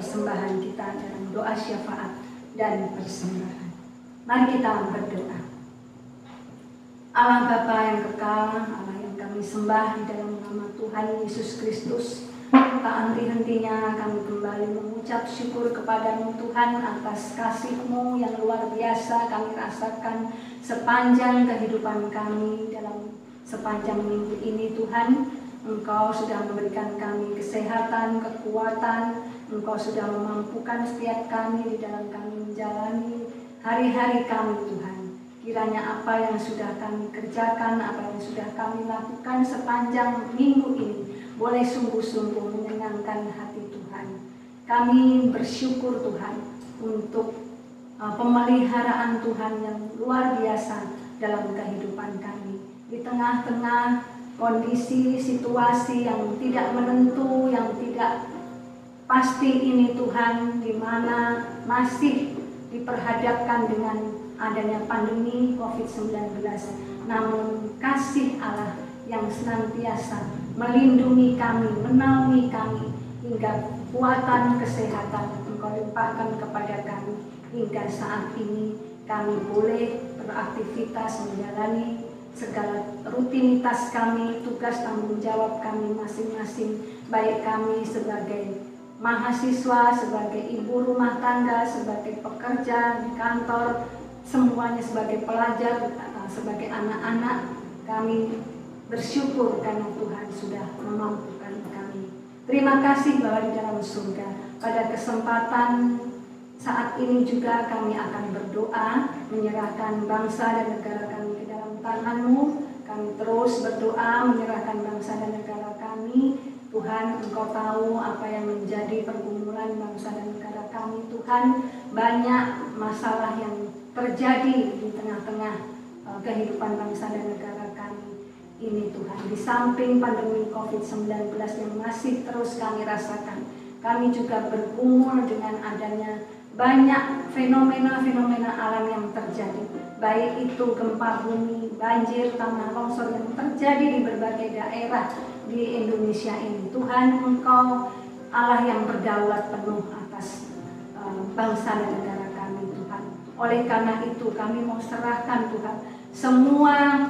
persembahan kita dalam doa syafaat dan persembahan. Mari kita berdoa. Allah Bapa yang kekal, Allah yang kami sembah di dalam nama Tuhan Yesus Kristus, tak henti-hentinya kami kembali mengucap syukur kepadamu Tuhan atas kasih-Mu yang luar biasa kami rasakan sepanjang kehidupan kami dalam sepanjang minggu ini Tuhan. Engkau sudah memberikan kami kesehatan, kekuatan, Engkau sudah memampukan setiap kami di dalam kami menjalani hari-hari kami Tuhan. Kiranya apa yang sudah kami kerjakan, apa yang sudah kami lakukan sepanjang minggu ini boleh sungguh-sungguh menyenangkan hati Tuhan. Kami bersyukur Tuhan untuk pemeliharaan Tuhan yang luar biasa dalam kehidupan kami. Di tengah-tengah kondisi, situasi yang tidak menentu, yang tidak pasti ini Tuhan, di mana masih diperhadapkan dengan adanya pandemi COVID-19. Namun kasih Allah yang senantiasa melindungi kami, menaungi kami, hingga kekuatan kesehatan Engkau limpahkan kepada kami. Hingga saat ini kami boleh beraktivitas menjalani segala rutinitas kami, tugas tanggung jawab kami masing-masing, baik kami sebagai mahasiswa, sebagai ibu rumah tangga, sebagai pekerja di kantor, semuanya sebagai pelajar, sebagai anak-anak. Kami bersyukur karena Tuhan sudah memampukan kami. Terima kasih bahwa di dalam surga pada kesempatan saat ini juga kami akan berdoa menyerahkan bangsa dan negara kami ke dalam tangan-Mu. Kami terus berdoa menyerahkan bangsa dan negara kami. Tuhan, Engkau tahu apa yang menjadi pergumulan bangsa dan negara kami. Tuhan, banyak masalah yang terjadi di tengah-tengah kehidupan bangsa dan negara kami ini Tuhan. Di samping pandemi COVID-19 yang masih terus kami rasakan, kami juga bergumul dengan adanya banyak fenomena-fenomena alam yang terjadi, baik itu gempa bumi, banjir, tanah longsor yang terjadi di berbagai daerah di Indonesia ini. Tuhan, Engkau Allah yang berdaulat penuh atas bangsa dan negara kami Tuhan. Oleh karena itu kami mau serahkan Tuhan semua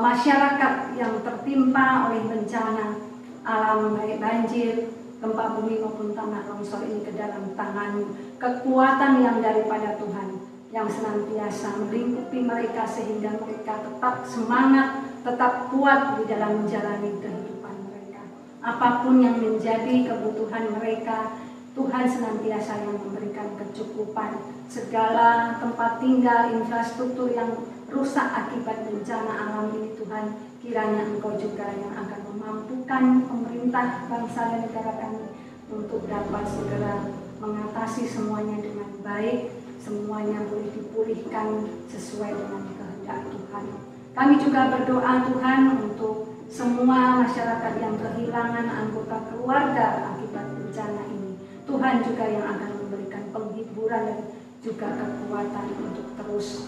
masyarakat yang tertimpa oleh bencana alam, baik banjir, gempa bumi maupun tanah longsor ini ke dalam tangan-Mu. Kekuatan yang daripada Tuhan yang senantiasa melingkupi mereka sehingga mereka tetap semangat, tetap kuat di dalam menjalani kehidupan mereka. Apapun yang menjadi kebutuhan mereka, Tuhan senantiasa yang memberikan kecukupan. Segala tempat tinggal, infrastruktur yang rusak akibat bencana alam ini Tuhan, kiranya Engkau juga yang akan memampukan pemerintah bangsa dan negara kami untuk dapat segera mengatasi semuanya dengan baik, semuanya boleh dipulihkan sesuai dengan kehendak Tuhan. Kami juga berdoa Tuhan untuk semua masyarakat yang kehilangan anggota keluarga akibat bencana ini. Tuhan juga yang akan memberikan penghiburan dan juga kekuatan untuk terus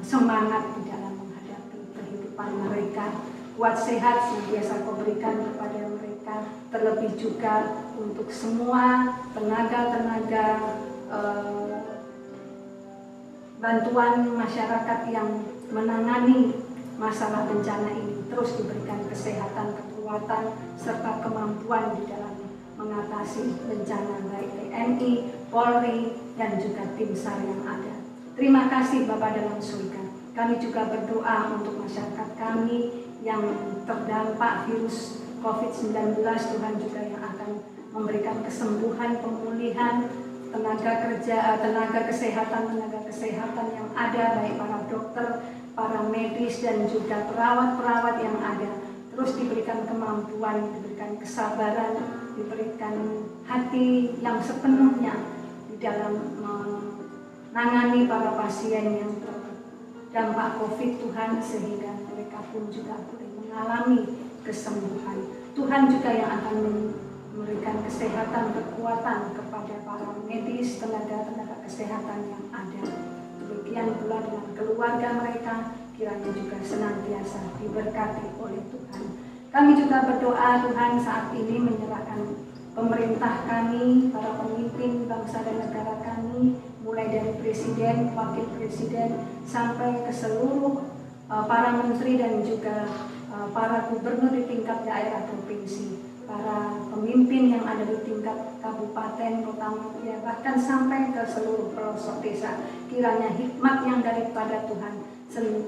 semangat di dalam menghadapi kehidupan mereka. Kuat sehat senantiasa Kau berikan kepada mereka, terlebih juga untuk semua tenaga-tenaga bantuan masyarakat yang menangani masalah bencana ini terus diberikan kesehatan, kekuatan, serta kemampuan di dalam mengatasi bencana baik TNI, Polri, dan juga tim SAR yang ada. Terima kasih Bapa dalam surga. Kami juga berdoa untuk masyarakat kami yang terdampak virus COVID-19, Tuhan juga yang akan memberikan kesembuhan, pemulihan, tenaga kesehatan yang ada, baik para dokter, para medis, dan juga perawat-perawat yang ada. Terus diberikan kemampuan, diberikan kesabaran, diberikan hati yang sepenuhnya di dalam menangani para pasien yang terdampak COVID, Tuhan, sehingga mereka pun juga boleh mengalami kesembuhan. Tuhan juga yang akan memberikan kesehatan, kekuatan kepada para medis, tenaga kesehatan yang ada. Demikian pula dengan keluarga mereka, kiranya juga senantiasa diberkati oleh Tuhan. Kami juga berdoa Tuhan saat ini menyerahkan pemerintah kami, para pemimpin bangsa dan negara kami, mulai dari presiden, wakil presiden, sampai ke seluruh para menteri dan juga para gubernur di tingkat daerah provinsi, para pemimpin yang ada di tingkat kabupaten, kota, ya, bahkan sampai ke seluruh pelosok desa. Kiranya hikmat yang daripada Tuhan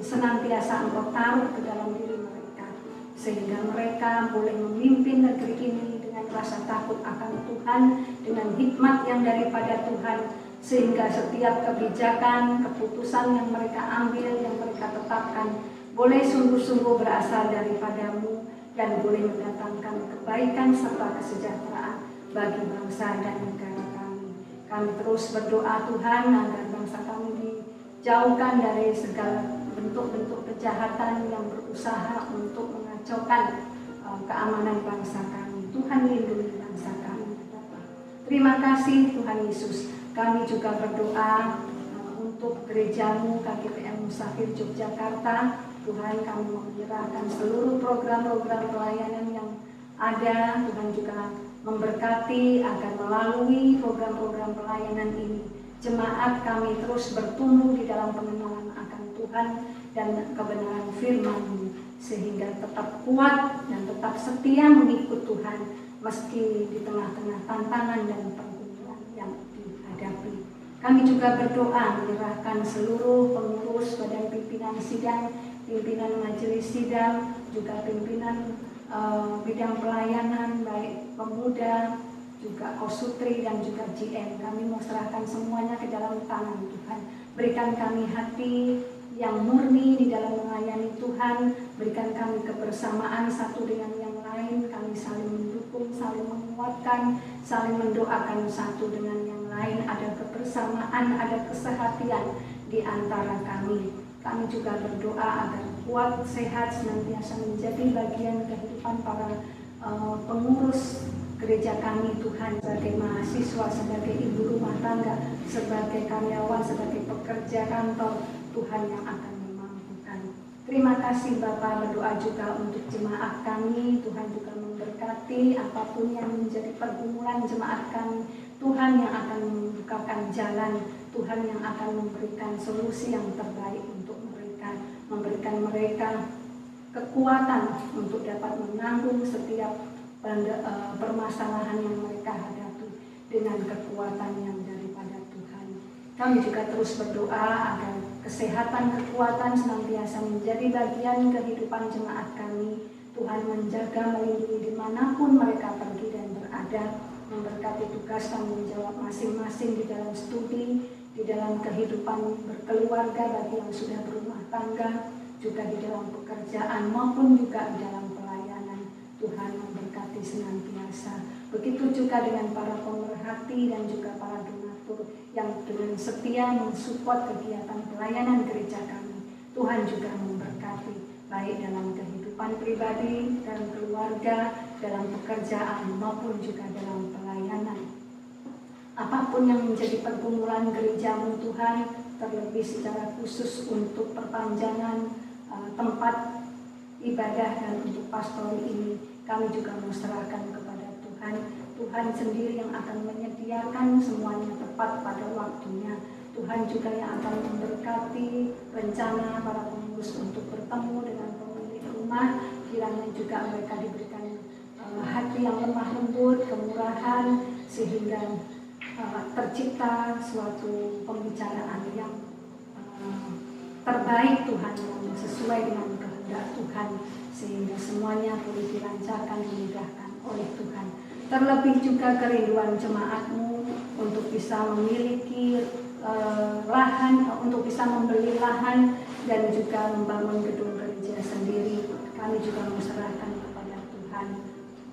senantiasa Engkau taruh ke dalam diri mereka, sehingga mereka boleh memimpin negeri ini dengan rasa takut akan Tuhan, dengan hikmat yang daripada Tuhan, sehingga setiap kebijakan, keputusan yang mereka ambil, yang mereka tetapkan, boleh sungguh-sungguh berasal daripadamu dan boleh mendatangkan kebaikan serta kesejahteraan bagi bangsa dan negara kami. Kami terus berdoa Tuhan agar bangsa kami dijauhkan dari segala bentuk-bentuk kejahatan yang berusaha untuk mengacaukan keamanan bangsa kami. Tuhan lindungi bangsa kami. Terima kasih Tuhan Yesus. Kami juga berdoa untuk gerejamu KGPM Musafir Yogyakarta. Tuhan, kami menyerahkan seluruh program-program pelayanan yang ada. Tuhan juga memberkati agar melalui program-program pelayanan ini jemaat kami terus bertumbuh di dalam pengenalan akan Tuhan dan kebenaran firman-Mu, sehingga tetap kuat dan tetap setia mengikut Tuhan meski di tengah-tengah tantangan dan pergumulan yang dihadapi. Kami juga berdoa menyerahkan seluruh pengurus badan pimpinan sidang, pimpinan majelis sidang, juga pimpinan bidang pelayanan baik pemuda, juga Kosutri dan juga GM. Kami mau serahkan semuanya ke dalam tangan Tuhan. Berikan kami hati yang murni di dalam melayani Tuhan. Berikan kami kebersamaan satu dengan yang lain. Kami saling mendukung, saling menguatkan, saling mendoakan satu dengan yang lain. Ada kebersamaan, ada kesehatian di antara kami. Kami juga berdoa agar kuat, sehat, senantiasa menjadi bagian kehidupan para pengurus gereja kami Tuhan, sebagai mahasiswa, sebagai ibu rumah tangga, sebagai karyawan, sebagai pekerja kantor, Tuhan yang akan memampukan. Terima kasih Bapa, berdoa juga untuk jemaat kami, Tuhan juga memberkati apapun yang menjadi pergumulan jemaat kami, Tuhan yang akan membukakan jalan, Tuhan yang akan memberikan solusi yang terbaik untuk mereka, memberikan mereka kekuatan untuk dapat menanggung setiap permasalahan yang mereka hadapi dengan kekuatan yang daripada Tuhan. Kami juga terus berdoa agar kesehatan, kekuatan senantiasa menjadi bagian kehidupan jemaat kami. Tuhan menjaga, melindungi dimanapun mereka pergi dan berada, memberkati tugas tanggung jawab masing-masing di dalam studi, di dalam kehidupan berkeluarga bagi yang sudah berumah tangga, juga di dalam pekerjaan maupun juga di dalam pelayanan. Tuhan memberkati senantiasa. Begitu juga dengan para pemerhati dan juga para donatur yang dengan setia mensupport kegiatan pelayanan gereja kami. Tuhan juga memberkati baik dalam kehidupan pribadi, dalam keluarga, dalam pekerjaan maupun juga dalam pelayanan. Apapun yang menjadi pergumulan gerejamu Tuhan, terlebih secara khusus untuk perpanjangan tempat ibadah dan untuk pastori ini, kami juga mau serahkan kepada Tuhan. Tuhan sendiri yang akan menyediakan semuanya tepat pada waktunya. Tuhan juga yang akan memberkati rencana para pengurus untuk bertemu dengan pemilik rumah. Kiranya juga mereka diberikan hati yang lemah lembut, kemurahan, sehingga tercipta suatu pembicaraan yang terbaik Tuhan, yang sesuai dengan kehendak Tuhan, sehingga semuanya boleh dilancarkan, dimudahkan oleh Tuhan. Terlebih juga kerinduan jemaat-Mu untuk bisa memiliki lahan, untuk bisa membeli lahan dan juga membangun gedung gereja sendiri. Kami juga menserahkan kepada Tuhan.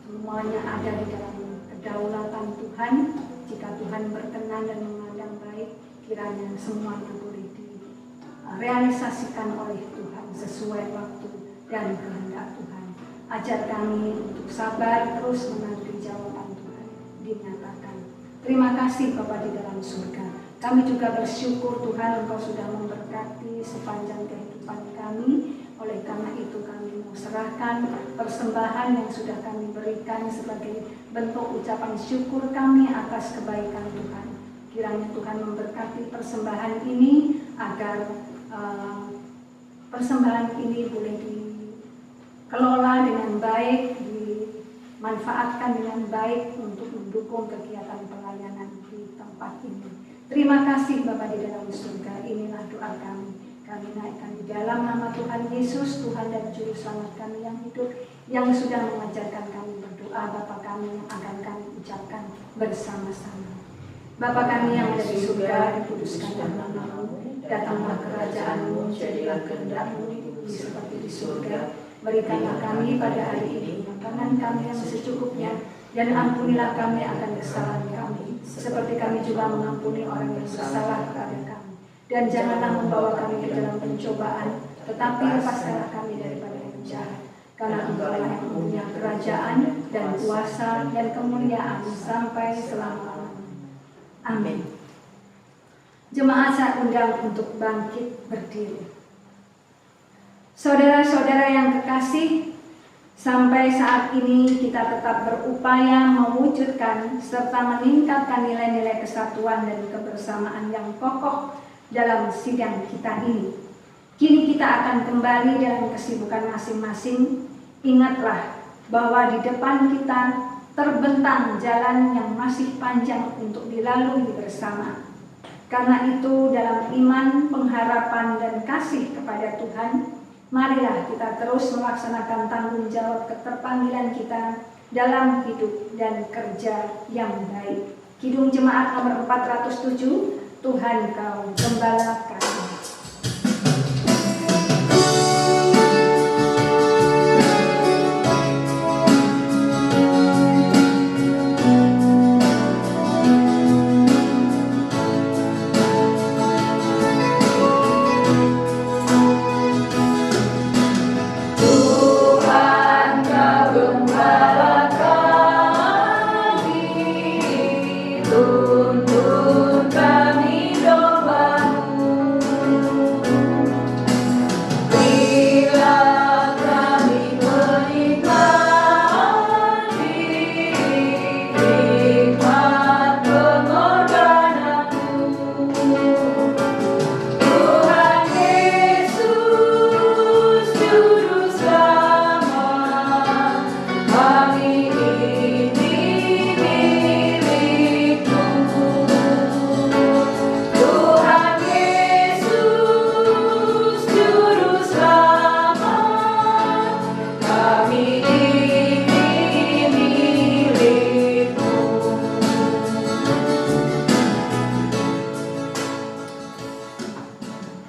Semuanya ada di dalam kedaulatan Tuhan. Jika Tuhan berkenan dan memandang baik, kiranya semuanya boleh direalisasikan oleh Tuhan sesuai waktu dan kehendak Tuhan. Ajar kami untuk sabar terus menanti jawaban Tuhan dinyatakan. Terima kasih Bapa di dalam surga. Kami juga bersyukur Tuhan Engkau sudah memberkati sepanjang kehidupan kami. Oleh karena itu kami mau serahkan persembahan yang sudah kami berikan sebagai bentuk ucapan syukur kami atas kebaikan Tuhan. Kiranya Tuhan memberkati persembahan ini agar persembahan ini boleh dikelola dengan baik, dimanfaatkan dengan baik untuk mendukung kegiatan pelayanan di tempat ini. Terima kasih Bapa di dalam surga, inilah doa kami. Kami naikkan di dalam nama Tuhan Yesus, Tuhan dan Juru Selamat kami yang hidup, yang sudah mengajarkan kami berdoa. Bapa kami yang akan kami ucapkan bersama-sama. Bapa kami yang ada di surga, dikuduskanlah nama-Mu, datanglah kerajaan-Mu, jadilah kehendak-Mu di bumi seperti di surga. Berikanlah kami pada hari ini makanan kami yang secukupnya, dan ampunilah kami akan kesalahan kami, seperti kami juga mengampuni orang yang bersalah kepada kami. Dan janganlah membawa kami ke dalam pencobaan, tetapi lepaskanlah kami daripada yang jahat. Karena Engkau yang mempunyai kerajaan dan kuasa dan kemuliaan sampai selama-lamanya. Amin. Jemaat saya undang untuk bangkit berdiri. Saudara-saudara yang kekasih, sampai saat ini kita tetap berupaya mewujudkan serta meningkatkan nilai-nilai kesatuan dan kebersamaan yang kokoh dalam sidang kita ini. Kini kita akan kembali dalam kesibukan masing-masing. Ingatlah bahwa di depan kita terbentang jalan yang masih panjang untuk dilalui bersama. Karena itu dalam iman, pengharapan, dan kasih kepada Tuhan, marilah kita terus melaksanakan tanggung jawab keterpanggilan kita dalam hidup dan kerja yang baik. Kidung Jemaat nomor 407, Tuhan Kau Gembala kami.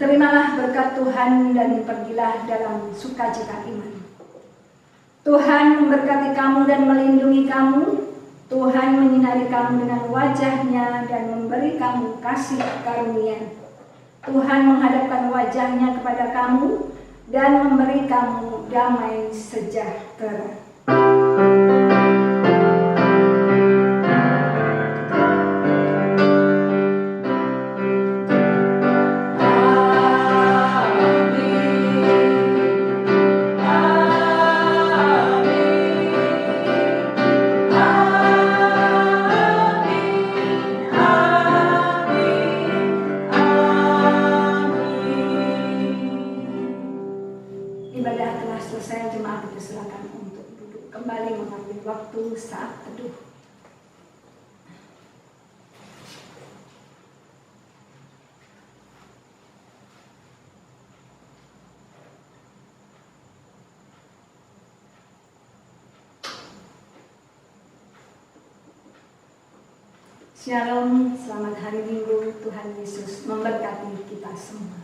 Terimalah berkat Tuhan dan pergilah dalam sukacita iman. Tuhan memberkati kamu dan melindungi kamu. Tuhan menyinari kamu dengan wajah-Nya dan memberi kamu kasih karunia. Tuhan menghadapkan wajah-Nya kepada kamu dan memberi kamu damai sejahtera. Ibadah telah selesai, jemaat dipersilakan untuk duduk kembali mengambil waktu saat teduh. Shalom, selamat hari Minggu. Tuhan Yesus memberkati kita semua.